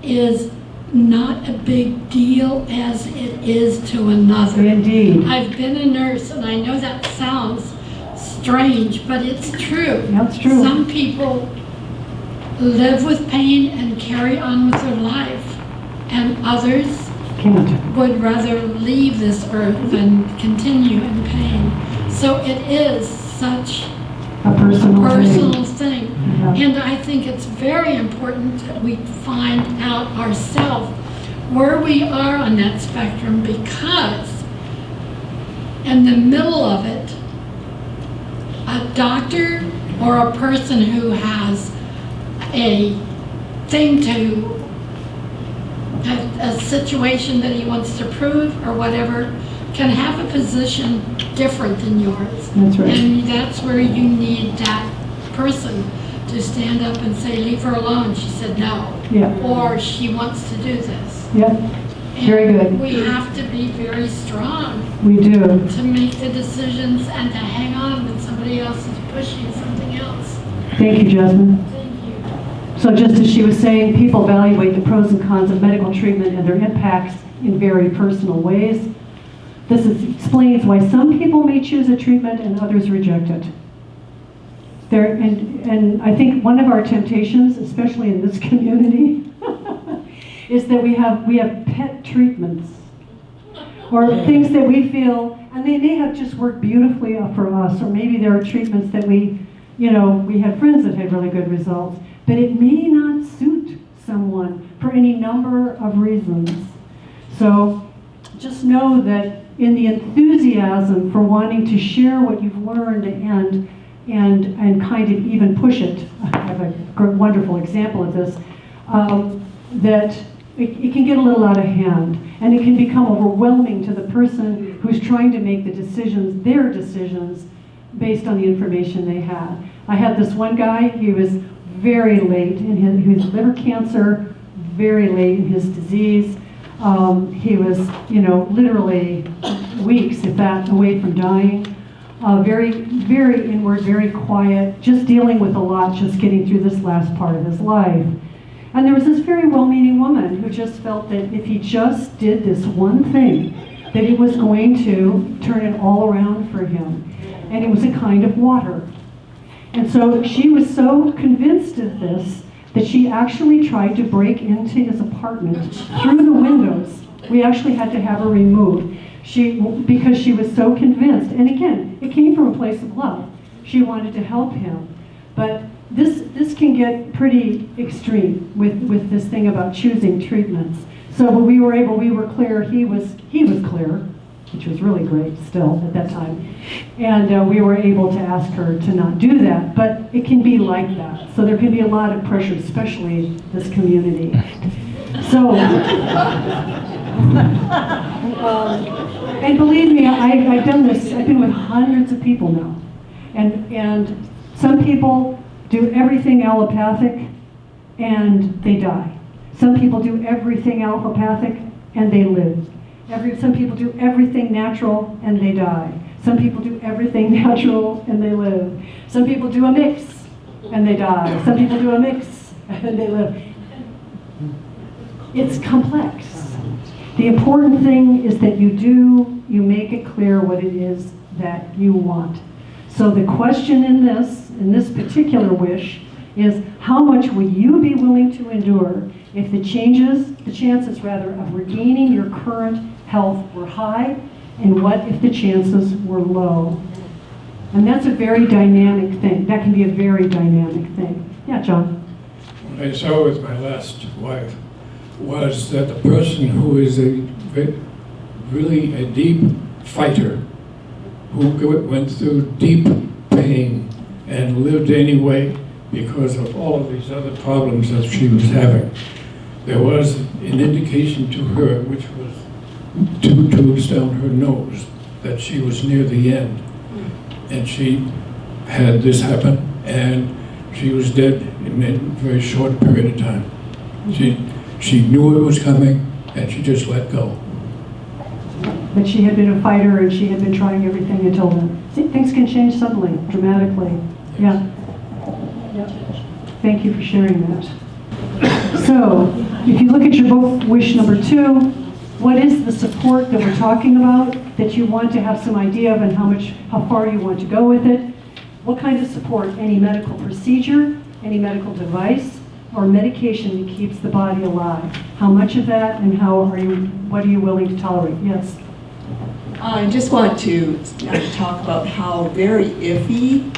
is not a big deal as it is to another. Indeed. I've been a nurse and I know that sounds strange, but it's true. That's true. Some people live with pain and carry on with their life, and others Can't. would rather leave this earth than continue in pain. So it is such A personal thing. Yeah. And I think it's very important that we find out ourselves where we are on that spectrum, because in the middle of it, a doctor or a person who has a thing to, a situation that he wants to prove or whatever, can have a position different than yours. That's right. And that's where you need that person to stand up and say, leave her alone. She said no. Yeah. Or she wants to do this. Yep. Very And good. we have to be very strong We do. to make the decisions and to hang on when somebody else is pushing something else. Thank you, Jasmine. Thank you. So just as she was saying, people evaluate the pros and cons of medical treatment and their impacts in very personal ways. Explains why some people may choose a treatment and others reject it. And I think one of our temptations, especially in this community, is that we have pet treatments or things that we feel, and they may have just worked beautifully for us, or maybe there are treatments that we had friends that had really good results, but it may not suit someone for any number of reasons. So just know that in the enthusiasm for wanting to share what you've learned and kind of even push it, I have a wonderful example of this, that it can get a little out of hand, and it can become overwhelming to the person who's trying to make their decisions based on the information they had. I had this one guy, he was very late in his liver cancer, very late in his disease. He was, literally weeks, if that, away from dying. Very, very inward, very quiet, just dealing with a lot, just getting through this last part of his life. And there was this very well-meaning woman who just felt that if he just did this one thing, that it was going to turn it all around for him. And it was a kind of water. And so she was so convinced of this that she actually tried to break into his apartment through the windows. We actually had to have her removed because she was so convinced. And again, it came from a place of love. She wanted to help him. But this can get pretty extreme with this thing about choosing treatments. So when we were clear, he was clear, which was really great still at that time. And we were able to ask her to not do that, but it can be like that. So there can be a lot of pressure, especially this community. So, and believe me, I've done this, I've been with hundreds of people now. And some people do everything allopathic and they die. Some people do everything allopathic and they live. Some people do everything natural and they die. Some people do everything natural and they live. Some people do a mix and they die. Some people do a mix and they live. It's complex. The important thing is that you make it clear what it is that you want. So the question in this particular wish is, how much would you be willing to endure if the chances of regaining your current health were high, and what if the chances were low? And that's a very dynamic thing. That can be a very dynamic thing. Yeah, John? What I saw with my last wife was that the person who is really a deep fighter, who went through deep pain and lived anyway because of all of these other problems that she was having, there was an indication to her, which was 2 tubes down her nose, that she was near the end. And she had this happen, and she was dead in a very short period of time. She knew it was coming, and she just let go. But she had been a fighter, and she had been trying everything until then. See, things can change suddenly, dramatically. Yeah. Thank you for sharing that. So, if you look at your book, wish number 2, what is the support that we're talking about that you want to have some idea of, and how far you want to go with it? What kind of support? Any medical procedure, any medical device, or medication that keeps the body alive? How much of that, and what are you willing to tolerate? Yes. I just want to talk about how very iffy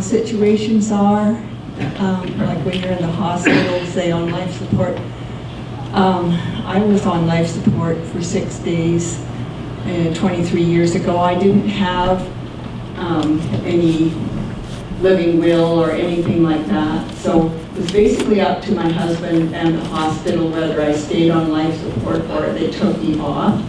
situations are, like when you're in the hospital, say on life support. I was on life support for 6 days 23 years ago. I didn't have any living will or anything like that. So it was basically up to my husband and the hospital whether I stayed on life support or they took me off.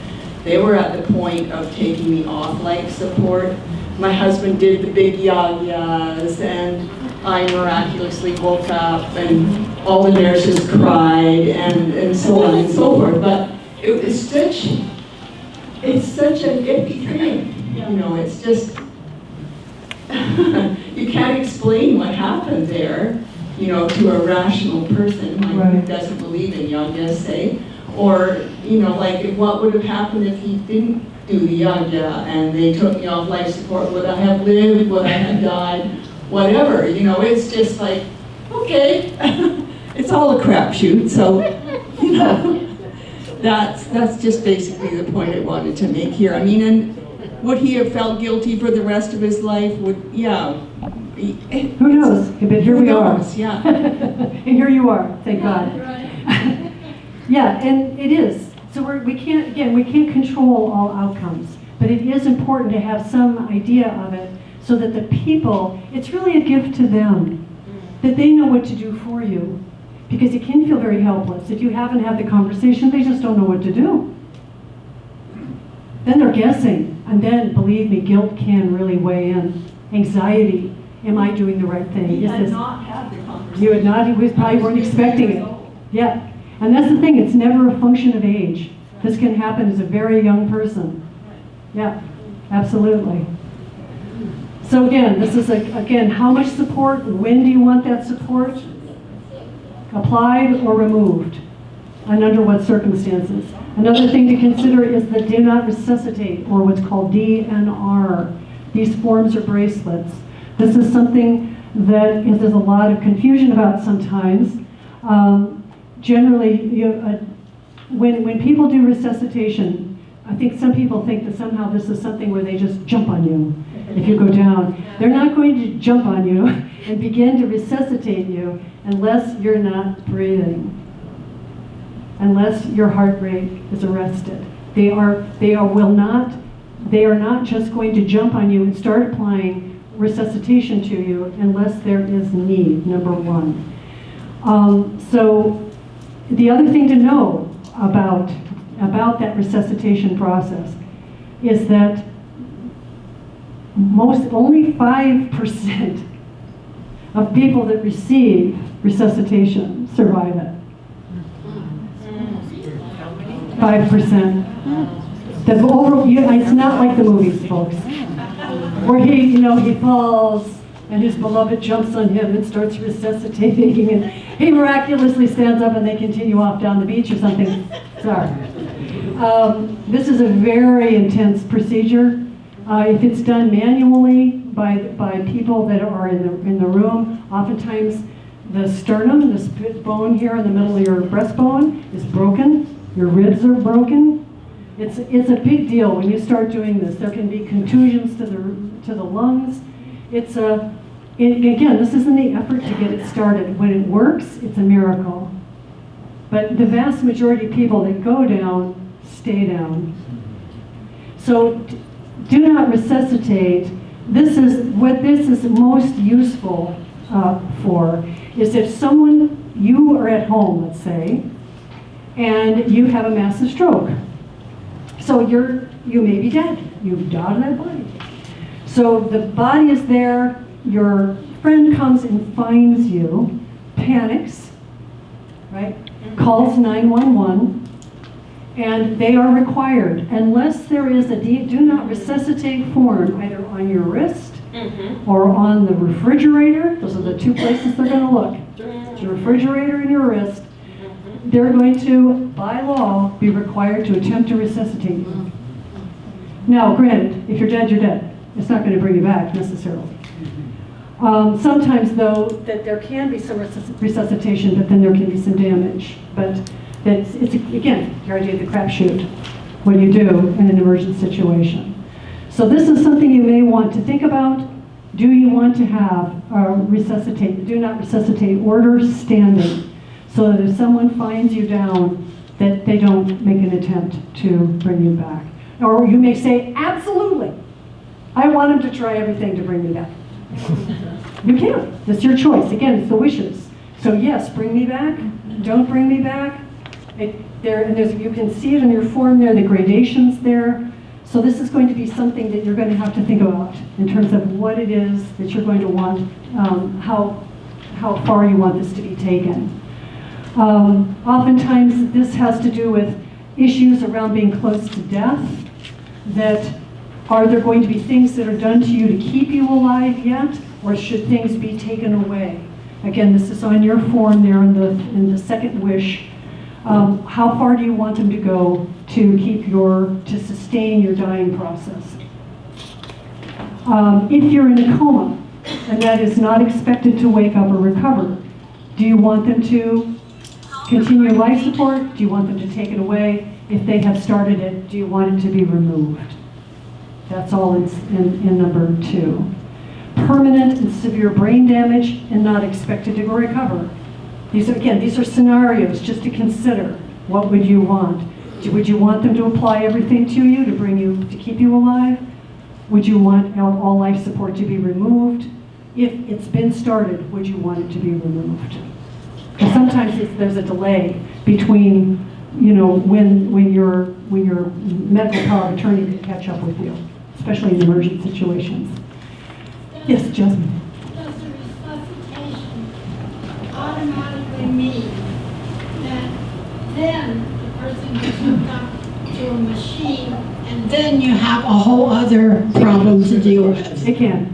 They were at the point of taking me off life support. My husband did the big yah-yahs, and I miraculously woke up and all the nurses cried and so on and so forth. But it's such an iffy thing. You know, it's just, you can't explain what happened there, you know, to a rational person like who doesn't believe in yah-yahs, say. Or, you know, like what would have happened if he didn't do the yah-yah and they took me off life support? Would I have lived? Would I have died? Whatever, you know, it's just like, okay, it's all a crapshoot. So, you know, that's just basically the point I wanted to make here. I mean, and would he have felt guilty for the rest of his life? Yeah. Who knows? But here we are. Yeah. And here you are, thank God. Yeah, and it is. So we can't control all outcomes, but it is important to have some idea of it so that the people, it's really a gift to them, that they know what to do for you. Because you can feel very helpless. If you haven't had the conversation, they just don't know what to do. Then they're guessing. And then, believe me, guilt can really weigh in. Anxiety. Am I doing the right thing? He had not had the conversation. You had not, we probably weren't expecting it. Yeah. And that's the thing, it's never a function of age. This can happen as a very young person. Yeah, absolutely. So again, this is how much support, when do you want that support? Applied or removed? And under what circumstances? Another thing to consider is the do not resuscitate, or what's called DNR. These forms or bracelets. This is something that there's a lot of confusion about sometimes. Generally, when people do resuscitation, I think some people think that somehow this is something where they just jump on you if you go down. They're not going to jump on you and begin to resuscitate you unless you're not breathing, unless your heart rate is arrested. They are not just going to jump on you and start applying resuscitation to you unless there is need, number one. So the other thing to know about that resuscitation process is that only 5% of people that receive resuscitation survive it. 5%. It's not like the movies, folks, where he falls and his beloved jumps on him and starts resuscitating, and he miraculously stands up and they continue off down the beach or something. Sorry. This is a very intense procedure. If it's done manually by people that are in the room, oftentimes the sternum, the spit bone here in the middle of your breastbone, is broken. Your ribs are broken. It's a big deal when you start doing this. There can be contusions to the lungs. Again, this is in the effort to get it started. When it works, it's a miracle. But the vast majority of people that go down stay down. So do not resuscitate. This is what this is most useful for, is if you are at home, let's say, and you have a massive stroke. So you may be dead. You've died in that body. So the body is there, your friend comes and finds you, panics, right? Calls 911, and they are required, unless there is a do not resuscitate form either on your wrist or on the refrigerator. Those are the two places they're going to look. The refrigerator and your wrist. They're going to, by law, be required to attempt to resuscitate you. Now, granted, if you're dead, you're dead. It's not going to bring you back necessarily. Sometimes, though, that there can be some resuscitation, but then there can be some damage. But it's again, your idea of the crapshoot. What do you do in an emergent situation? So this is something you may want to think about. Do you want to have do not resuscitate order standing, so that if someone finds you down, that they don't make an attempt to bring you back? Or you may say, absolutely, I want them to try everything to bring me back. You can. That's your choice. Again, it's the wishes. So yes, bring me back. Don't bring me back. You can see it in your form there, the gradations there. So this is going to be something that you're going to have to think about in terms of what it is that you're going to want, how far you want this to be taken. Oftentimes this has to do with issues around being close to death. That are there going to be things that are done to you to keep you alive yet, or should things be taken away? Again, this is on your form there in the second wish. How far do you want them to go to sustain your dying process? If you're in a coma and that is not expected to wake up or recover, do you want them to continue life support? Do you want them to take it away? If they have started it, do you want it to be removed? That's all in number 2. Permanent and severe brain damage and not expected to recover. These are scenarios just to consider. What would you want? Would you want them to apply everything to you to keep you alive? Would you want all life support to be removed? If it's been started, would you want it to be removed? Because sometimes there's a delay between, when your medical power of attorney can catch up with you, especially in emergent situations. Yes, Jasmine. Does the resuscitation automatically mean that then the person gets hooked up to a machine and then you have a whole other problem to deal with? It can.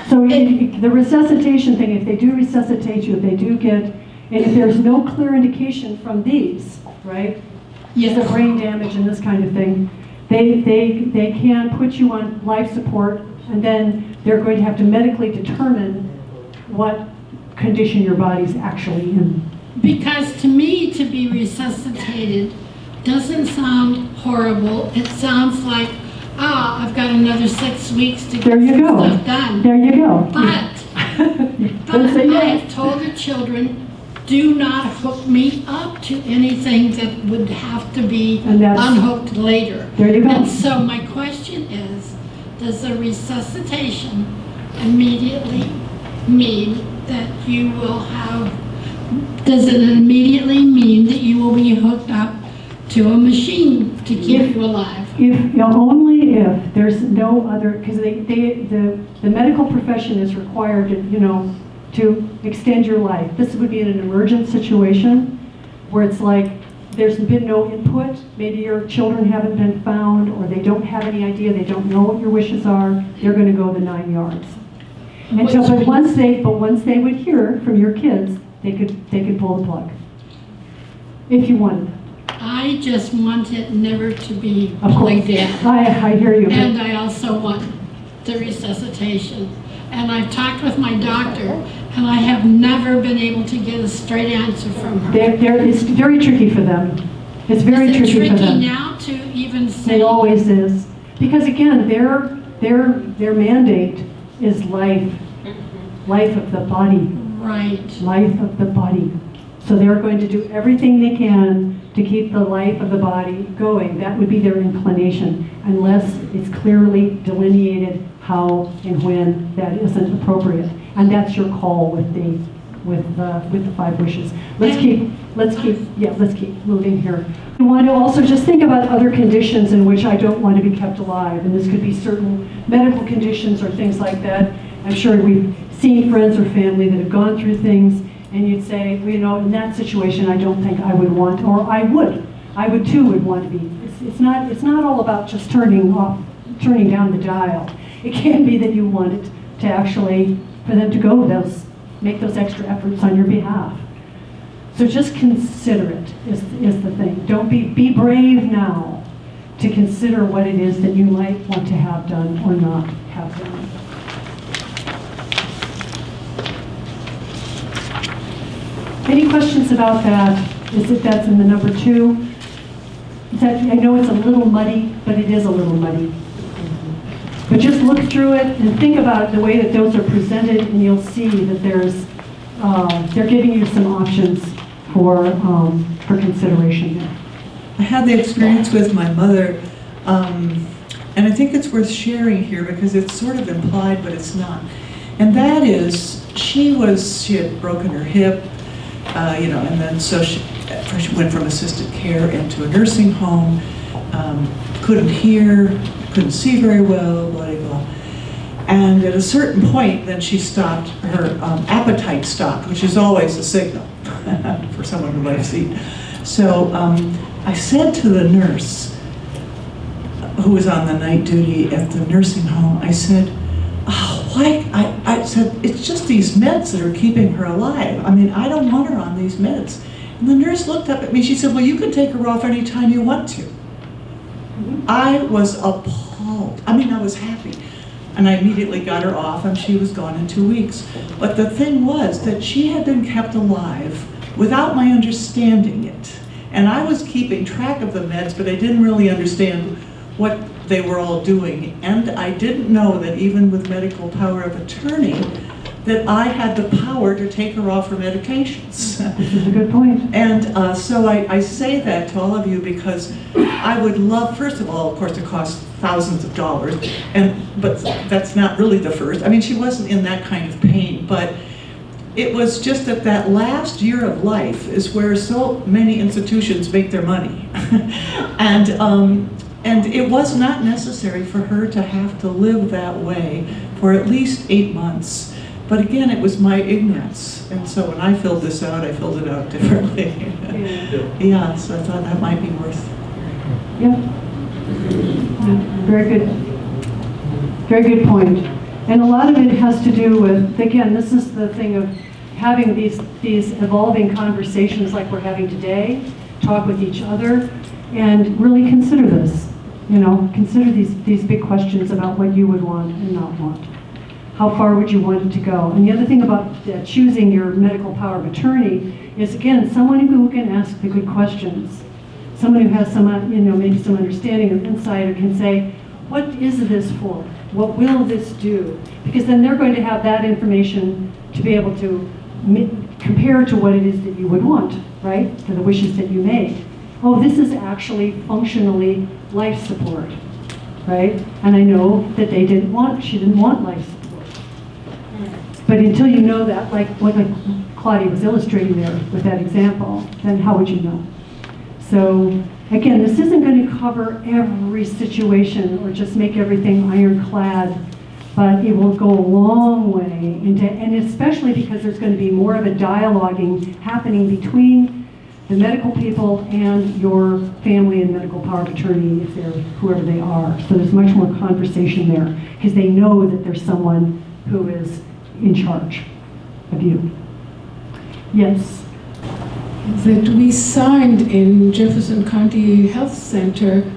So the resuscitation thing, if they do resuscitate you, if they do get, and if there's no clear indication from these, right? Yes. The brain damage and this kind of thing, they can put you on life support, and then they're going to have to medically determine what condition your body's actually in. Because to me, to be resuscitated doesn't sound horrible. It sounds like, I've got another 6 weeks to get stuff done. There you go. But I have told the children, do not hook me up to anything that would have to be unhooked later. There you go. And so my question is, does the resuscitation immediately mean that you will have, does it immediately mean that you will be hooked up to a machine to keep you alive? Only if there's no other, because the medical profession is required to extend your life. This would be in an emergent situation where it's like there's been no input. Maybe your children haven't been found, or they don't have any idea. They don't know what your wishes are. They're going to go the 9 yards. But once they would hear from your kids, they could pull the plug if you wanted. I just want it never to be plugged in. I hear you. And I also want the resuscitation. And I've talked with my doctor, and I have never been able to get a straight answer from her. It's very tricky for them. It's very tricky for them. Is it tricky now to even say? It always is. Because again, their mandate is life. Life of the body. Right. Life of the body. So they're going to do everything they can to keep the life of the body going. That would be their inclination, unless it's clearly delineated how and when that isn't appropriate. And that's your call with the 5 wishes. Let's keep moving here. You want to also just think about other conditions in which I don't want to be kept alive, and this could be certain medical conditions or things like that. I'm sure we've seen friends or family that have gone through things, and you'd say, in that situation, I don't think I would want, or I would too would want to be. It's not all about just turning down the dial. It can be that you want it to actually, for them to make those extra efforts on your behalf. So just consider it is the thing. Don't be brave now to consider what it is that you might want to have done or not have done. Any questions about that? Is it that's in the number 2? Is that, I know it's a little muddy, but it is a little muddy. But just look through it and think about the way that those are presented, and you'll see that there's, they're giving you some options for consideration there. I had the experience with my mother, and I think it's worth sharing here because it's sort of implied, but it's not. And that is, she had broken her hip, and then so she went from assisted care into a nursing home, couldn't hear, couldn't see very well, blah, blah, blah. And at a certain point, then she stopped, her appetite stopped, which is always a signal for someone who likes to eat. So I said to the nurse who was on the night duty at the nursing home, I said, I said, it's just these meds that are keeping her alive. I mean, I don't want her on these meds. And the nurse looked up at me, she said, well, you can take her off anytime you want to. I was appalled. I mean, I was happy. And I immediately got her off, and she was gone in 2 weeks. But the thing was that she had been kept alive without my understanding it. And I was keeping track of the meds, but I didn't really understand what they were all doing. And I didn't know that even with medical power of attorney, that I had the power to take her off her medications. This is a good point. And so I say that to all of you because I would love, first of all, of course, it costs thousands of dollars, but that's not really the first. I mean, she wasn't in that kind of pain, but it was just that last year of life is where so many institutions make their money. And it was not necessary for her to have to live that way for at least 8 months. But again, it was my ignorance. And so when I filled this out, I filled it out differently. Yeah, so I thought that might be worth. Yeah. Very good. Very good point. And a lot of it has to do with, again, this is the thing of having these evolving conversations like we're having today, talk with each other, and really consider this. Consider these big questions about what you would want and not want. How far would you want it to go? And the other thing about choosing your medical power of attorney is, again, someone who can ask the good questions. Someone who has some, maybe some understanding or insight, or can say, what is this for? What will this do? Because then they're going to have that information to be able to compare to what it is that you would want, right? To the wishes that you made. Oh, this is actually functionally life support, right? And I know that she didn't want life support. But until you know that, like Claudia was illustrating there with that example, then how would you know? So again, this isn't going to cover every situation or just make everything ironclad, but it will go a long way into, and especially because there's going to be more of a dialoguing happening between the medical people and your family and medical power of attorney, if they're whoever they are. So there's much more conversation there because they know that there's someone who is in charge of you. Yes? That we signed in Jefferson County Health Center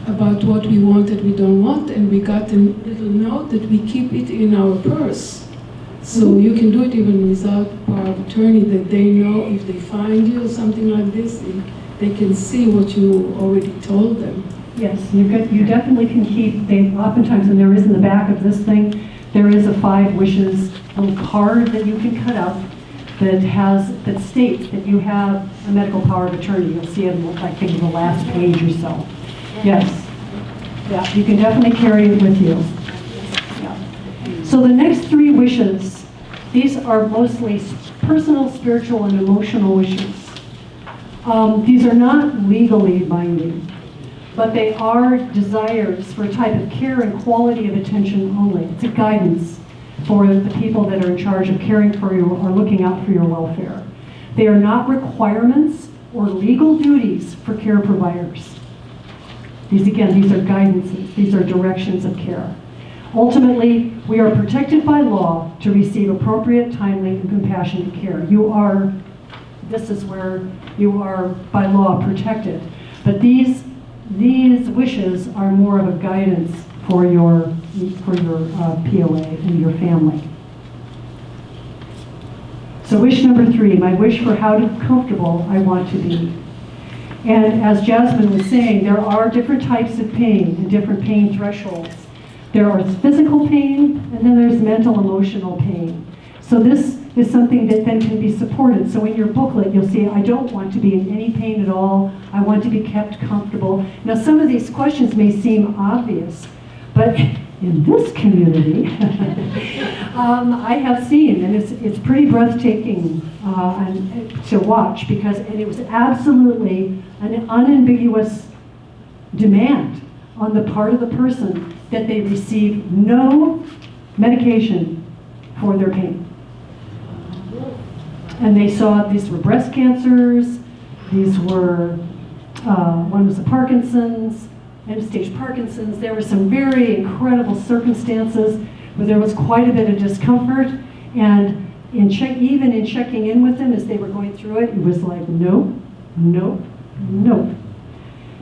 about what we wanted, we don't want, and we got a little note that we keep it in our purse. So you can do it even without power of attorney, that they know if they find you or something like this, they can see what you already told them. Yes, you definitely can keep, oftentimes, and there is in the back of this thing, there is a 5 wishes little card that you can cut out that states that you have a medical power of attorney. You'll see it, I think, the last page or so. Yes. Yeah, you can definitely carry it with you. Yeah. So the next 3 wishes, these are mostly personal, spiritual, and emotional wishes. These are not legally binding, but they are desires for a type of care and quality of attention only. It's a guidance for the people that are in charge of caring for you or looking out for your welfare. They are not requirements or legal duties for care providers. These are guidances. These are directions of care. Ultimately, we are protected by law to receive appropriate, timely, and compassionate care. This is where you are by law protected. But these wishes are more of a guidance for your POA and your family. So So wish number 3, my wish for how comfortable I want to be. And as Jasmine was saying, there are different types of pain and different pain thresholds. There are physical pain, and then there's mental, emotional pain. So this is something that then can be supported. So in your booklet, you'll see, I don't want to be in any pain at all. I want to be kept comfortable. Now, some of these questions may seem obvious, but in this community, I have seen, and it's pretty breathtaking to watch, because it was absolutely an unambiguous demand on the part of the person that they receive no medication for their pain. And they saw these were breast cancers, these were, one was the Parkinson's, end-stage Parkinson's. There were some very incredible circumstances where there was quite a bit of discomfort, and even in checking in with them as they were going through it, it was like, nope, nope, nope.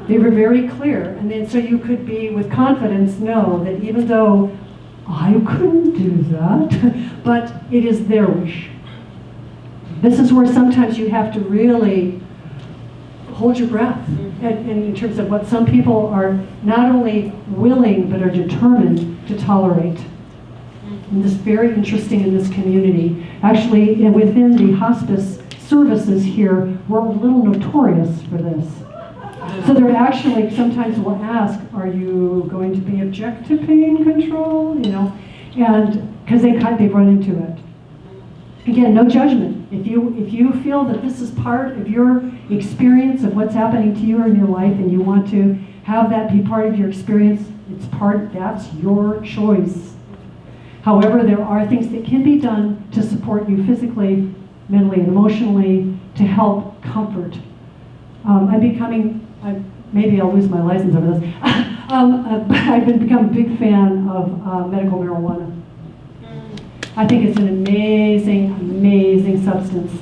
They were very clear, and then so you could be with confidence know that even though I couldn't do that, but it is their wish. This is where sometimes you have to really hold your breath, and in terms of what some people are not only willing but are determined to tolerate. And this is very interesting in this community. Actually, within the hospice services here, we're a little notorious for this. So they're actually sometimes will ask, are you going to be object to pain control? You know, and because they've run into it. Again, no judgment. If you feel that this is part of your experience of what's happening to you in your life, and you want to have that be part of your experience, that's your choice. However, there are things that can be done to support you physically, mentally, and emotionally to help comfort. Maybe I'll lose my license over this. I've become a big fan of medical marijuana. I think it's an amazing, amazing substance.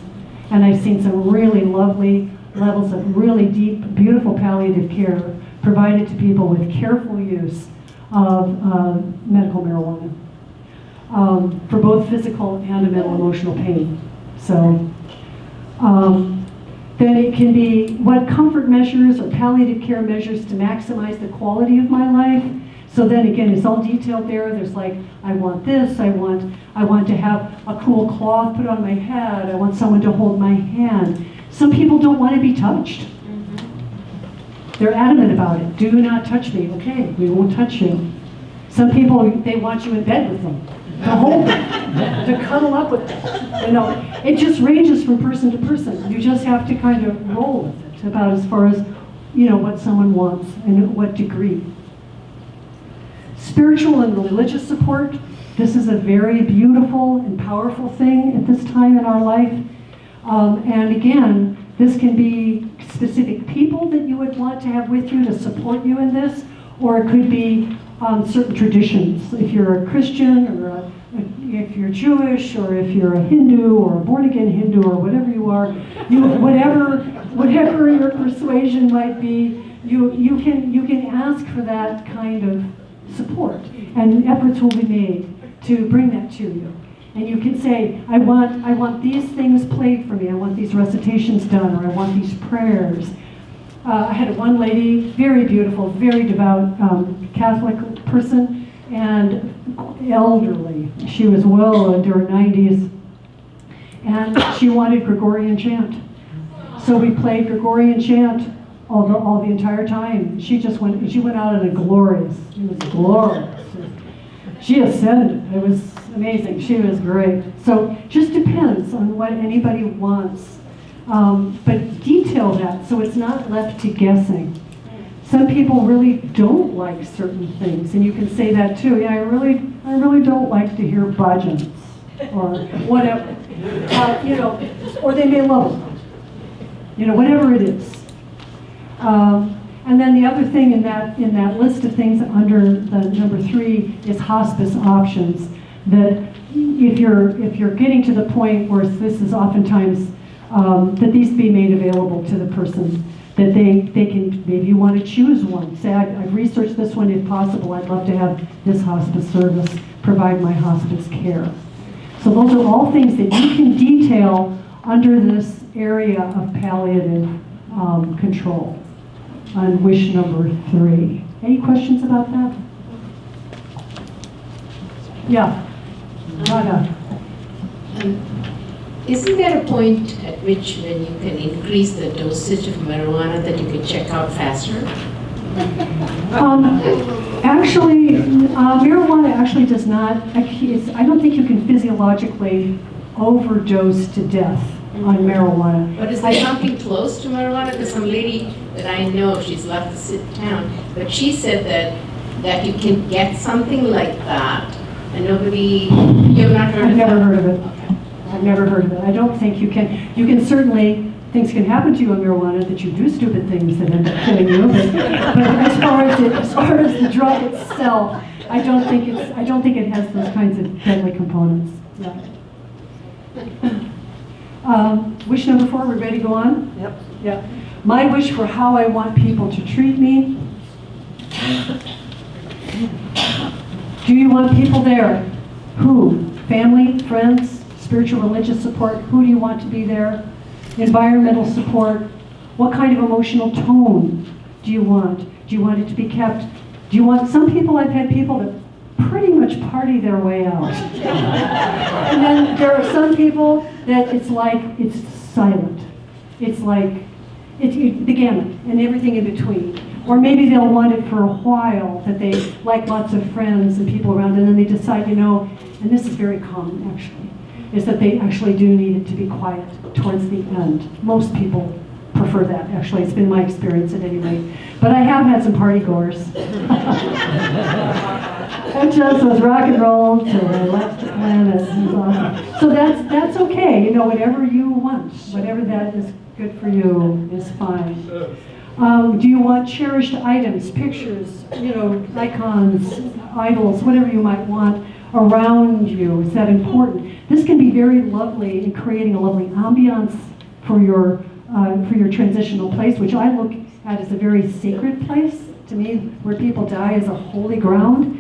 And I've seen some really lovely levels of really deep, beautiful palliative care provided to people with careful use of medical marijuana for both physical and mental emotional pain. So then it can be what comfort measures or palliative care measures to maximize the quality of my life. So then again, it's all detailed there. There's like, I want this, I want to have a cool cloth put on my head, I want someone to hold my hand. Some people don't want to be touched. They're adamant about it. Do not touch me. Okay, we won't touch you. Some people, they want you in bed with them, to hold them, to cuddle up with them. You know, it just ranges from person to person. You just have to kind of roll with it about as far as, you know, what someone wants and what degree. Spiritual and religious support. This is a very beautiful and powerful thing at this time in our life. And again, this can be specific people that you would want to have with you to support you in this, or it could be certain traditions. If you're a Christian, or if you're Jewish, or if you're a Hindu, or a born-again Hindu, or whatever you are, whatever your persuasion might be, you can ask for that kind of support, and efforts will be made to bring that to you. And you can say, I want these things played for me, I want these recitations done, or I want these prayers. I had one lady, very beautiful, very devout Catholic person, and elderly. She was well into her 90s, and she wanted Gregorian chant. So we played Gregorian chant all the entire time. She went out in a glorious, it was glorious. She ascended, it was amazing, she was great. So just depends on what anybody wants. But detail that so it's not left to guessing. Some people really don't like certain things, and you can say that too. Yeah, I really don't like to hear bhajans, or whatever. You know, or they may love it. You know, whatever it is. And then the other thing in that list of things under the number 3 is hospice options. That if you're getting to the point where this is oftentimes that these be made available to the person, that they can, maybe you want to choose one. Say, I've researched this one, if possible, I'd love to have this hospice service provide my hospice care. So those are all things that you can detail under this area of palliative control on wish number 3. Any questions about that? Yeah. Rada. Isn't there a point at which when you can increase the dosage of marijuana that you can check out faster? Actually, marijuana actually does not, I don't think you can physiologically overdose to death on marijuana. But is there something close to marijuana? Because some lady that I know, she's left the town, but she said that you can get something like that, and nobody, you've not heard of it? I've never heard of it. I've never heard of it. I don't think you can certainly, things can happen to you on marijuana that you do stupid things that end up killing you, but as far as the drug itself, I don't think it has those kinds of deadly components. Yeah. Wish number 4, we're ready to go on? Yep. Yeah. My wish for how I want people to treat me. Do you want people there? Who? Family, friends, spiritual, religious support? Who do you want to be there? Environmental support? What kind of emotional tone do you want? Do you want it to be kept? Do you want, some people, I've had people that pretty much party their way out. And then there are some people that it's like, it's silent. It's like, it's the gamut and everything in between. Or maybe they'll want it for a while, that they like lots of friends and people around, and then they decide, and this is very common actually, is that they actually do need it to be quiet towards the end. Most people prefer that, actually. It's been my experience at any rate. But I have had some party goers. It just was rock and roll till I left the planet. So that's okay. Whatever you want, whatever that is good for you is fine. Do you want cherished items, pictures, icons, idols, whatever you might want around you? Is that important? This can be very lovely in creating a lovely ambiance for your transitional place, which I look at as a very sacred place. To me, where people die is a holy ground.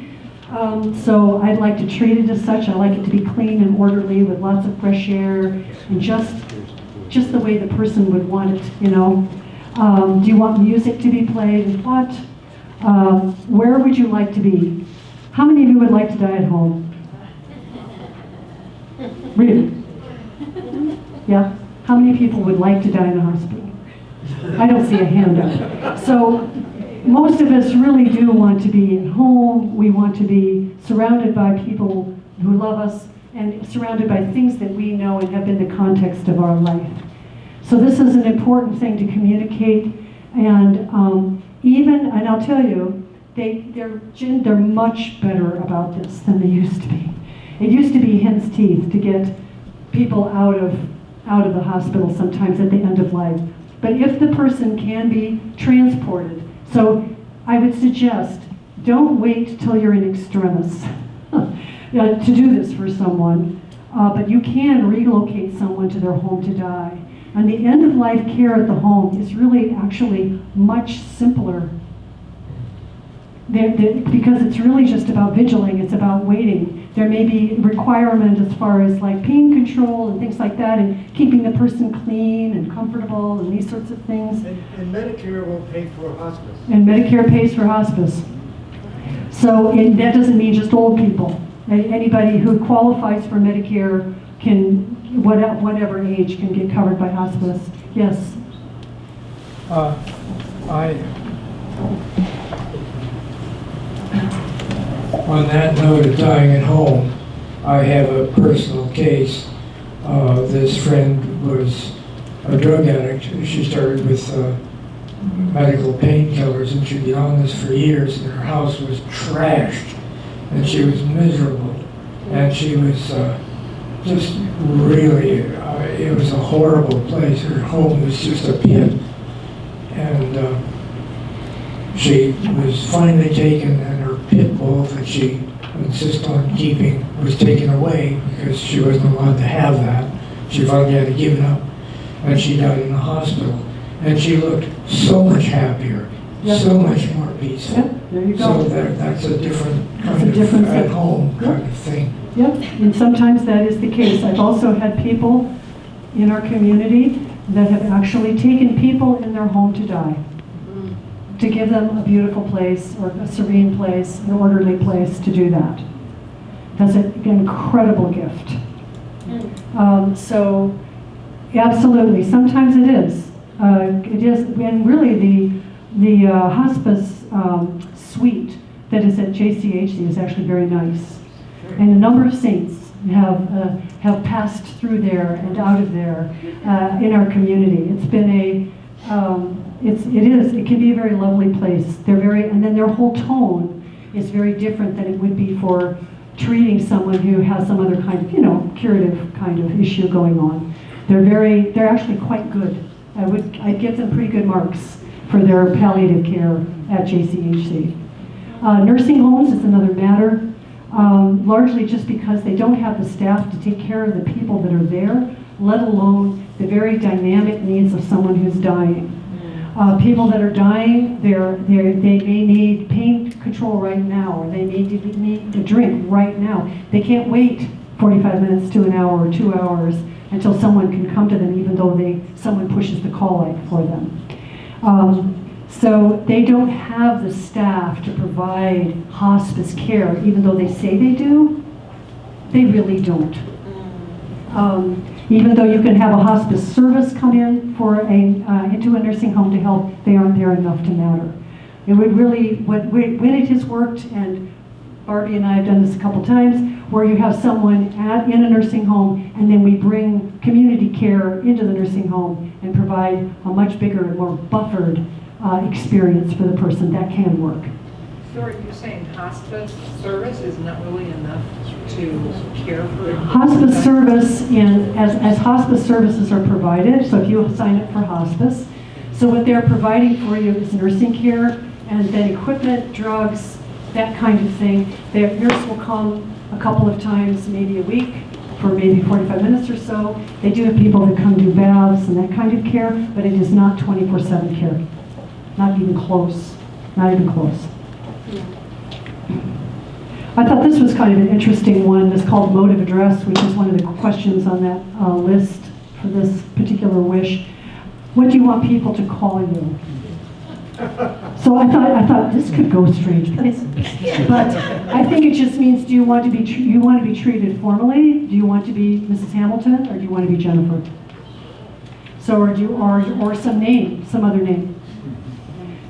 So I'd like to treat it as such. I like it to be clean and orderly with lots of fresh air and just the way the person would want it, Do you want music to be played and what? Where would you like to be? How many of you would like to die at home? Really? Yeah? How many people would like to die in a hospital? I don't see a hand up. So most of us really do want to be at home. We want to be surrounded by people who love us and surrounded by things that we know and have been the context of our life. So this is an important thing to communicate, and and I'll tell you, they're much better about this than they used to be. It used to be hen's teeth to get people out of the hospital sometimes at the end of life. But if the person can be transported, so I would suggest don't wait till you're in extremis to do this for someone, but you can relocate someone to their home to die. And the end-of-life care at the home is really actually much simpler because it's really just about vigiling, it's about waiting. There may be requirement as far as like pain control and things like that, and keeping the person clean and comfortable and these sorts of things. And Medicare will pay for hospice. And Medicare pays for hospice. So that doesn't mean just old people. Anybody who qualifies for Medicare can, whatever age, can get covered by hospice. Yes? On that note of dying at home, I have a personal case. This friend was a drug addict. She started with medical painkillers, and she'd been on this for years, and her house was trashed, and she was miserable, and she was just really, it was a horrible place. Her home was just a pit, and she was finally taken, and her pit bull that she insisted on keeping was taken away because she wasn't allowed to have that. She finally had to give it up, and she died in the hospital. And she looked so much happier, so much more peaceful. There you go. So that's a different kind of at-home kind of thing. Yep, and sometimes that is the case. I've also had people in our community that have actually taken people in their home to die, to give them a beautiful place or a serene place, an orderly place to do that. That's an incredible gift. So, absolutely, sometimes it is. It is, and really the hospice suite that is at JCHC is actually very nice. And a number of saints have passed through there and out of there in our community. It's been it can be a very lovely place. And then their whole tone is very different than it would be for treating someone who has some other kind of, curative kind of issue going on. They're actually quite good. I'd give them pretty good marks for their palliative care at JCHC. Nursing homes is another matter. Largely just because they don't have the staff to take care of the people that are there, let alone the very dynamic needs of someone who's dying. People that are dying, they may need pain control right now, or they need a drink right now. They can't wait 45 minutes to an hour or 2 hours until someone can come to them, even though someone pushes the call light for them. So they don't have the staff to provide hospice care, even though they say they do, they really don't. Even though you can have a hospice service come in into a nursing home to help, they aren't there enough to matter. It would really, when it has worked, and Barbie and I have done this a couple times, where you have someone in a nursing home, and then we bring community care into the nursing home and provide a much bigger and more buffered experience for the person. That can work. So are you saying hospice service is not really enough to care for? Hospice service, as hospice services are provided, so if you sign up for hospice, so what they're providing for you is nursing care, and then equipment, drugs, that kind of thing. Their nurse will come a couple of times, maybe a week, for maybe 45 minutes or so. They do have people that come do baths and that kind of care, but it is not 24/7 care. Not even close. Not even close. I thought this was kind of an interesting one. It's called mode of address, which is one of the questions on that list for this particular wish. What do you want people to call you? So I thought this could go strange places. But I think it just means, do you want to be treated formally? Do you want to be Mrs. Hamilton, or do you want to be Jennifer? So or some other name.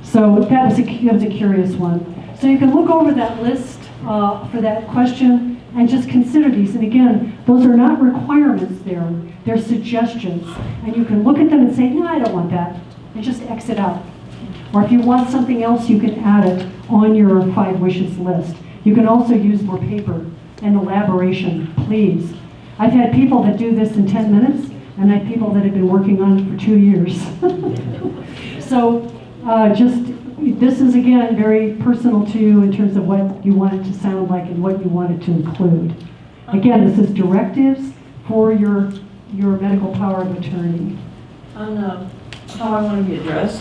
So that was a curious one. So you can look over that list for that question and just consider these. And again, those are not requirements there. They're suggestions. And you can look at them and say, no, I don't want that. And just exit out. Or if you want something else, you can add it on your 5 wishes list. You can also use more paper and elaboration, please. I've had people that do this in 10 minutes, and I have people that have been working on it for 2 years. So this is, again, very personal to you in terms of what you want it to sound like and what you want it to include. Again, this is directives for your medical power of attorney. On how I want to be addressed,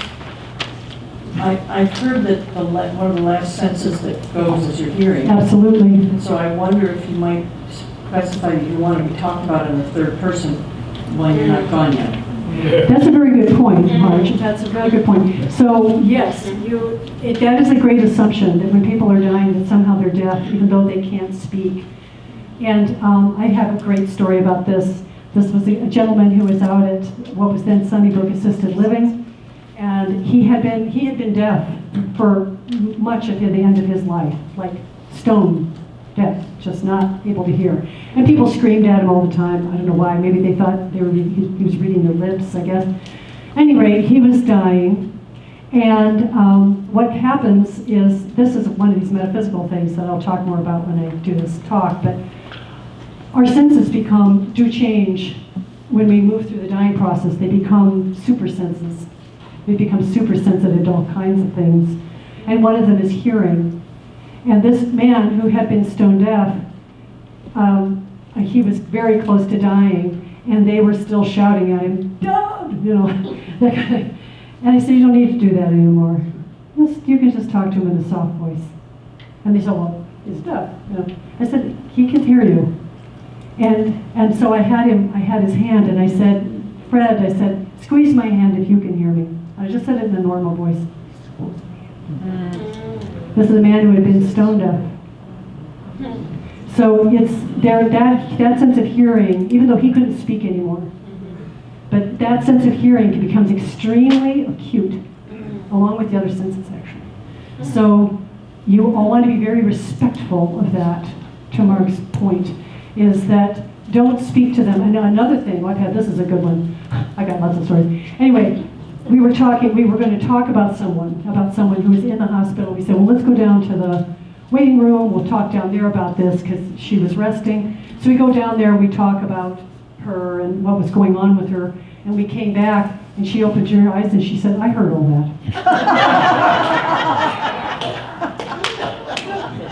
I've heard that one of the last sentences that goes is your hearing. Absolutely. And so I wonder if you might specify that you want to be talked about in the third person when you're not gone yet. That's a very good point, Marge. That's a very good point. So yes, that is a great assumption that when people are dying that somehow they're deaf, even though they can't speak. And I have a great story about this. This was a gentleman who was out at what was then Sunnybrook Assisted Living, and he had been deaf for much of the end of his life, like stone deaf, just not able to hear. And people screamed at him all the time. I don't know why. Maybe they thought he was reading their lips, I guess. Anyway, he was dying. And what happens is, this is one of these metaphysical things that I'll talk more about when I do this talk, but our senses do change when we move through the dying process. They become super senses. We become super sensitive to all kinds of things. And one of them is hearing. And this man who had been stone deaf, he was very close to dying, and they were still shouting at him, "Dad!" That kind of. And I said, "You don't need to do that anymore. You can just talk to him in a soft voice." And they said, "Well, he's deaf. You know. I said, he can hear you. And so I had his hand, and I said, Fred, I said, squeeze my hand if you can hear me. I just said it in a normal voice. This is a man who had been stone deaf. So it's there, that sense of hearing, even though he couldn't speak anymore, but that sense of hearing becomes extremely acute, along with the other senses, actually. So you all want to be very respectful of that, to Mark's point, is that don't speak to them. And another thing, this is a good one. I got lots of stories. Anyway, we were going to talk about someone who was in the hospital. We said, well, let's go down to the waiting room. We'll talk down there about this because she was resting. So we go down there, we talk about her and what was going on with her. And we came back and she opened her eyes and she said, I heard all that.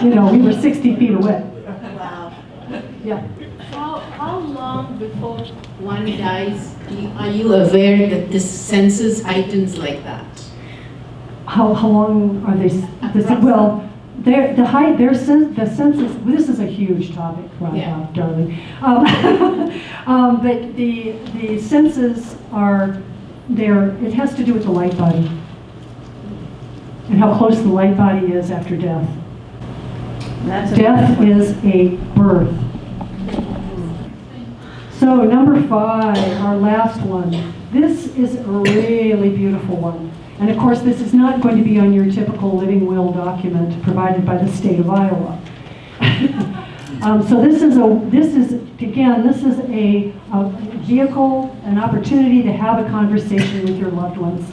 You know, we were 60 feet away. Wow. Yeah. How long before one dies are you aware that this senses heightens like that? How long are they? Well, the senses. This is a huge topic, right, darling. But the senses are there. It has to do with the light body and how close the light body is after death. Death is a birth. So number 5, our last one. This is a really beautiful one. And of course, this is not going to be on your typical living will document provided by the state of Iowa. So this is a vehicle, an opportunity to have a conversation with your loved ones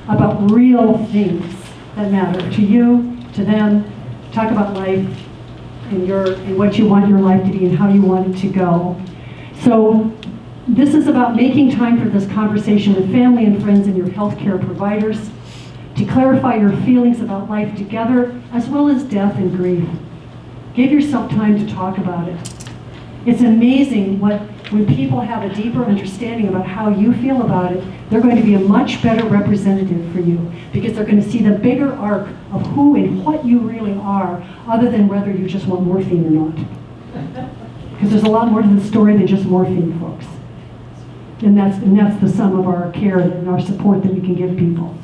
about real things that matter to you, to them. Talk about life and what you want your life to be and how you want it to go. So this is about making time for this conversation with family and friends and your healthcare providers to clarify your feelings about life together, as well as death and grief. Give yourself time to talk about it. It's amazing when people have a deeper understanding about how you feel about it, they're going to be a much better representative for you because they're going to see the bigger arc of who and what you really are, other than whether you just want morphine or not. Because there's a lot more to the story than just morphine, folks. And that's the sum of our care and our support that we can give people.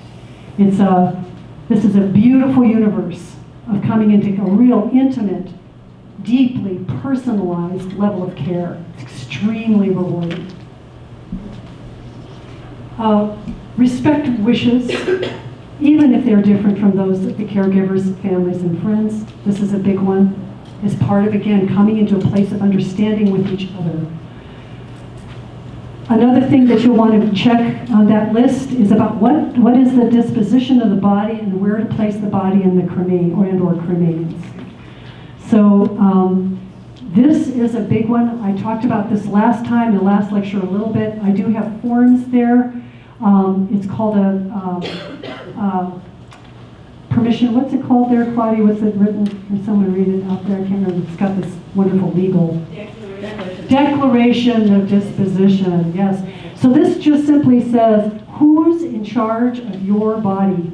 This is a beautiful universe of coming into a real intimate, deeply personalized level of care. It's extremely rewarding. Respect wishes, even if they're different from those of the caregivers, families, and friends. This is a big one. Is part of, again, coming into a place of understanding with each other. Another thing that you'll want to check on that list is about what is the disposition of the body and where to place the body in the cremains. So this is a big one. I talked about this last time in the last lecture a little bit. I do have forms there. It's called a permission. What's it called there, Claudia? What's it written? Can someone read it out there? I can't remember. It's got this wonderful legal declaration of disposition. Yes. So this just simply says who's in charge of your body.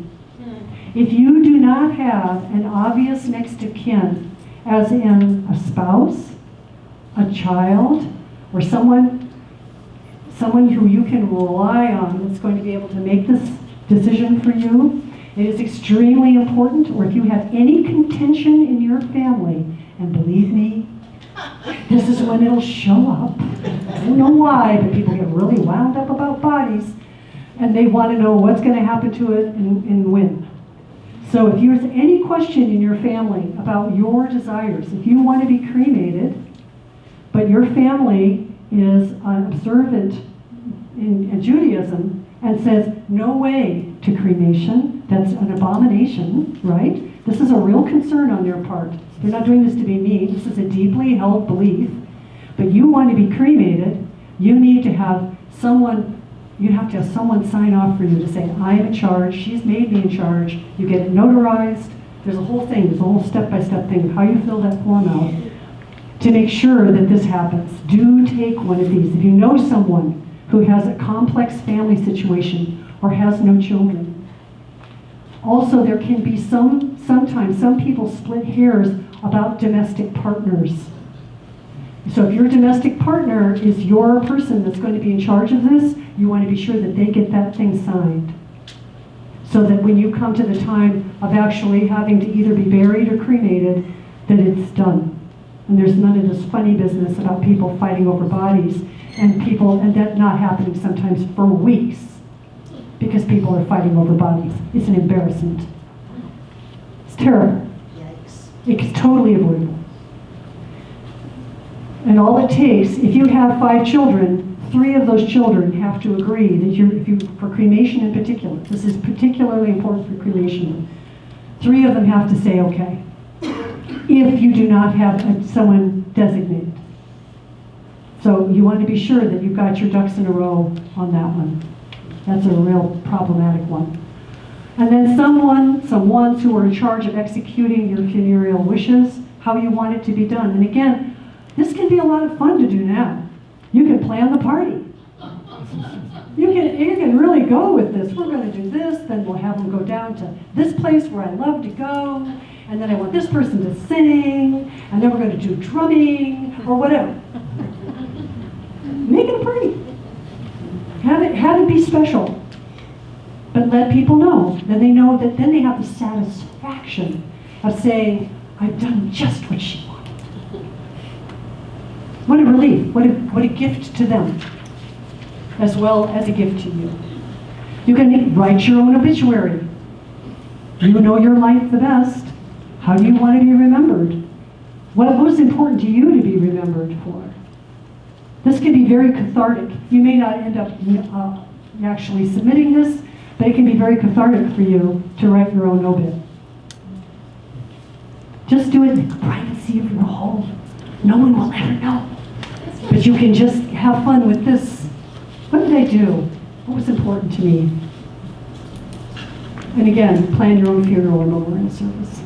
If you do not have an obvious next of kin, as in a spouse, a child, or someone who you can rely on that's going to be able to make this decision for you, it is extremely important. Or if you have any contention in your family, and believe me, this is when it'll show up. I don't know why, but people get really wound up about bodies, and they want to know what's going to happen to it and when. So if there's any question in your family about your desires, if you want to be cremated, but your family is observant in Judaism and says no way to cremation, that's an abomination, right? This is a real concern on your part. They're not doing this to be mean. This is a deeply held belief. But you want to be cremated, you need to have someone, you have to have someone sign off for you to say, I am in charge, she's made me in charge. You get it notarized. There's a whole thing, there's a whole step-by-step thing of how you fill that form out to make sure that this happens. Do take one of these. If you know someone who has a complex family situation or has no children, Also, there can be sometimes some people split hairs about domestic partners. So if your domestic partner is your person that's going to be in charge of this, you want to be sure that they get that thing signed. So that when you come to the time of actually having to either be buried or cremated, that it's done. And there's none of this funny business about people fighting over bodies and that not happening sometimes for weeks because people are fighting over bodies. It's an embarrassment. It's terrible. Yikes. It's totally avoidable. And all it takes, if you have 5 children, 3 of those children have to agree that for cremation in particular, this is particularly important for cremation, 3 of them have to say okay, if you do not have someone designated. So you want to be sure that you've got your ducks in a row on that one. That's a real problematic one. And then some ones who are in charge of executing your funereal wishes, how you want it to be done. And again, this can be a lot of fun to do now. You can plan the party. You can really go with this. We're going to do this, then we'll have them go down to this place where I love to go, and then I want this person to sing, and then we're going to do drumming, or whatever. Make it a party. Have it be special. But let people know. Then they know that then they have the satisfaction of saying, I've done just what she wanted. What a relief, what a gift to them, as well as a gift to you. You can write your own obituary. You know your life the best. How do you want to be remembered? What was important to you to be remembered for? This can be very cathartic. You may not end up actually submitting this, but it can be very cathartic for you to write your own obit. Just do it in the privacy of your home. No one will ever know. But you can just have fun with this. What did I do? What was important to me? And again, plan your own funeral or memorial service.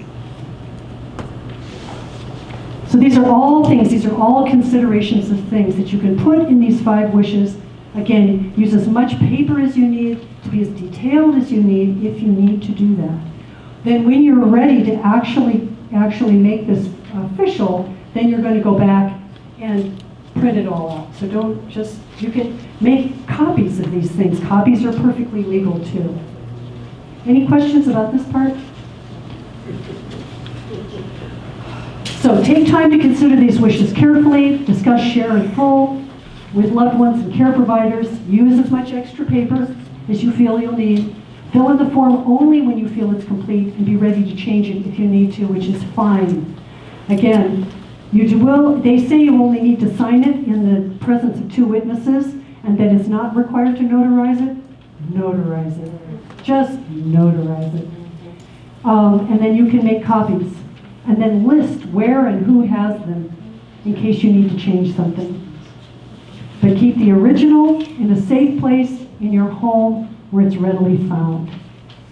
So these are all things, these are all considerations of things that you can put in these 5 wishes. Again, use as much paper as you need to be as detailed as you need if you need to do that. Then when you're ready to actually make this official, then you're going to go back and print it all out. So don't just, you can make copies of these things. Copies are perfectly legal too. Any questions about this part? So take time to consider these wishes carefully, discuss, share in full with loved ones and care providers. Use as much extra paper as you feel you'll need. Fill in the form only when you feel it's complete and be ready to change it if you need to, which is fine. Again, they say you only need to sign it in the presence of 2 witnesses and that it's not required to notarize it. Notarize it. Just notarize it. And then you can make copies. And then list where and who has them in case you need to change something. But keep the original in a safe place in your home where it's readily found.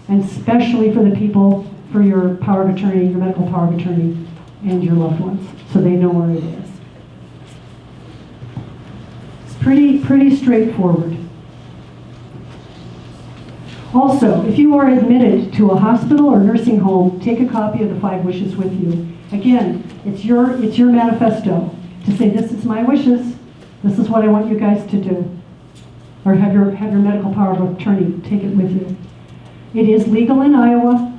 And especially for the people, for your power of attorney, your medical power of attorney, and your loved ones, so they know where it is. It's pretty straightforward. Also, if you are admitted to a hospital or nursing home, take a copy of the 5 wishes with you. Again, it's your manifesto to say, this is my wishes, this is what I want you guys to do. Or have your medical power of attorney take it with you. It is legal in Iowa.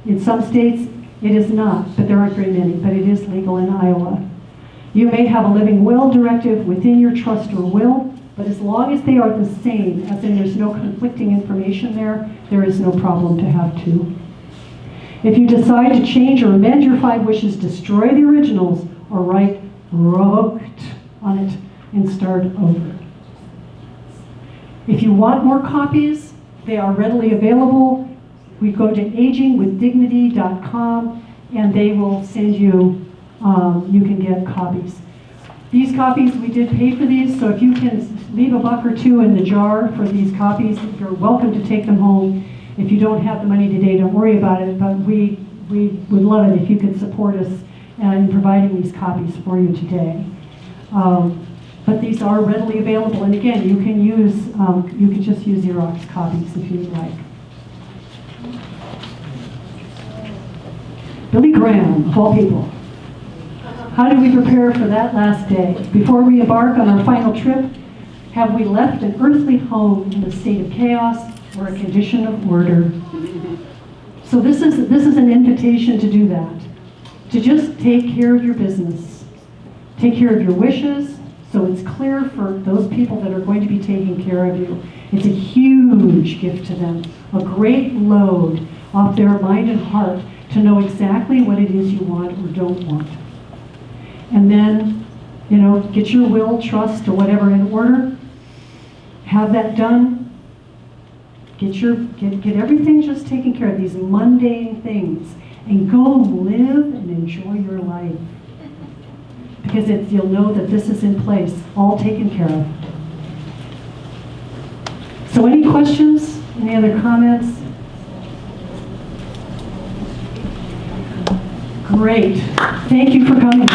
In some states, it is not, but there aren't very many, but it is legal in Iowa. You may have a living will directive within your trust or will, but as long as they are the same, as in there's no conflicting information there is no problem to have 2. If you decide to change or amend your 5 wishes, destroy the originals or write revoked on it and start over. If you want more copies, they are readily available. We go to agingwithdignity.com and they will send you, you can get copies. These copies, we did pay for these, so if you can leave a $1 or $2 in the jar for these copies, you're welcome to take them home. If you don't have the money today, don't worry about it, but we would love it if you could support us in providing these copies for you today. But these are readily available, and again, you can just use Xerox copies if you'd like. Billy Graham, of all people. How do we prepare for that last day? Before we embark on our final trip, have we left an earthly home in a state of chaos or a condition of order? So this is an invitation to do that, to just take care of your business. Take care of your wishes, so it's clear for those people that are going to be taking care of you. It's a huge gift to them, a great load off their mind and heart to know exactly what it is you want or don't want. And then, get your will, trust, or whatever in order. Have that done. Get everything just taken care of, these mundane things, and go live and enjoy your life. Because you'll know that this is in place, all taken care of. So any questions? Any other comments? Great. Thank you for coming.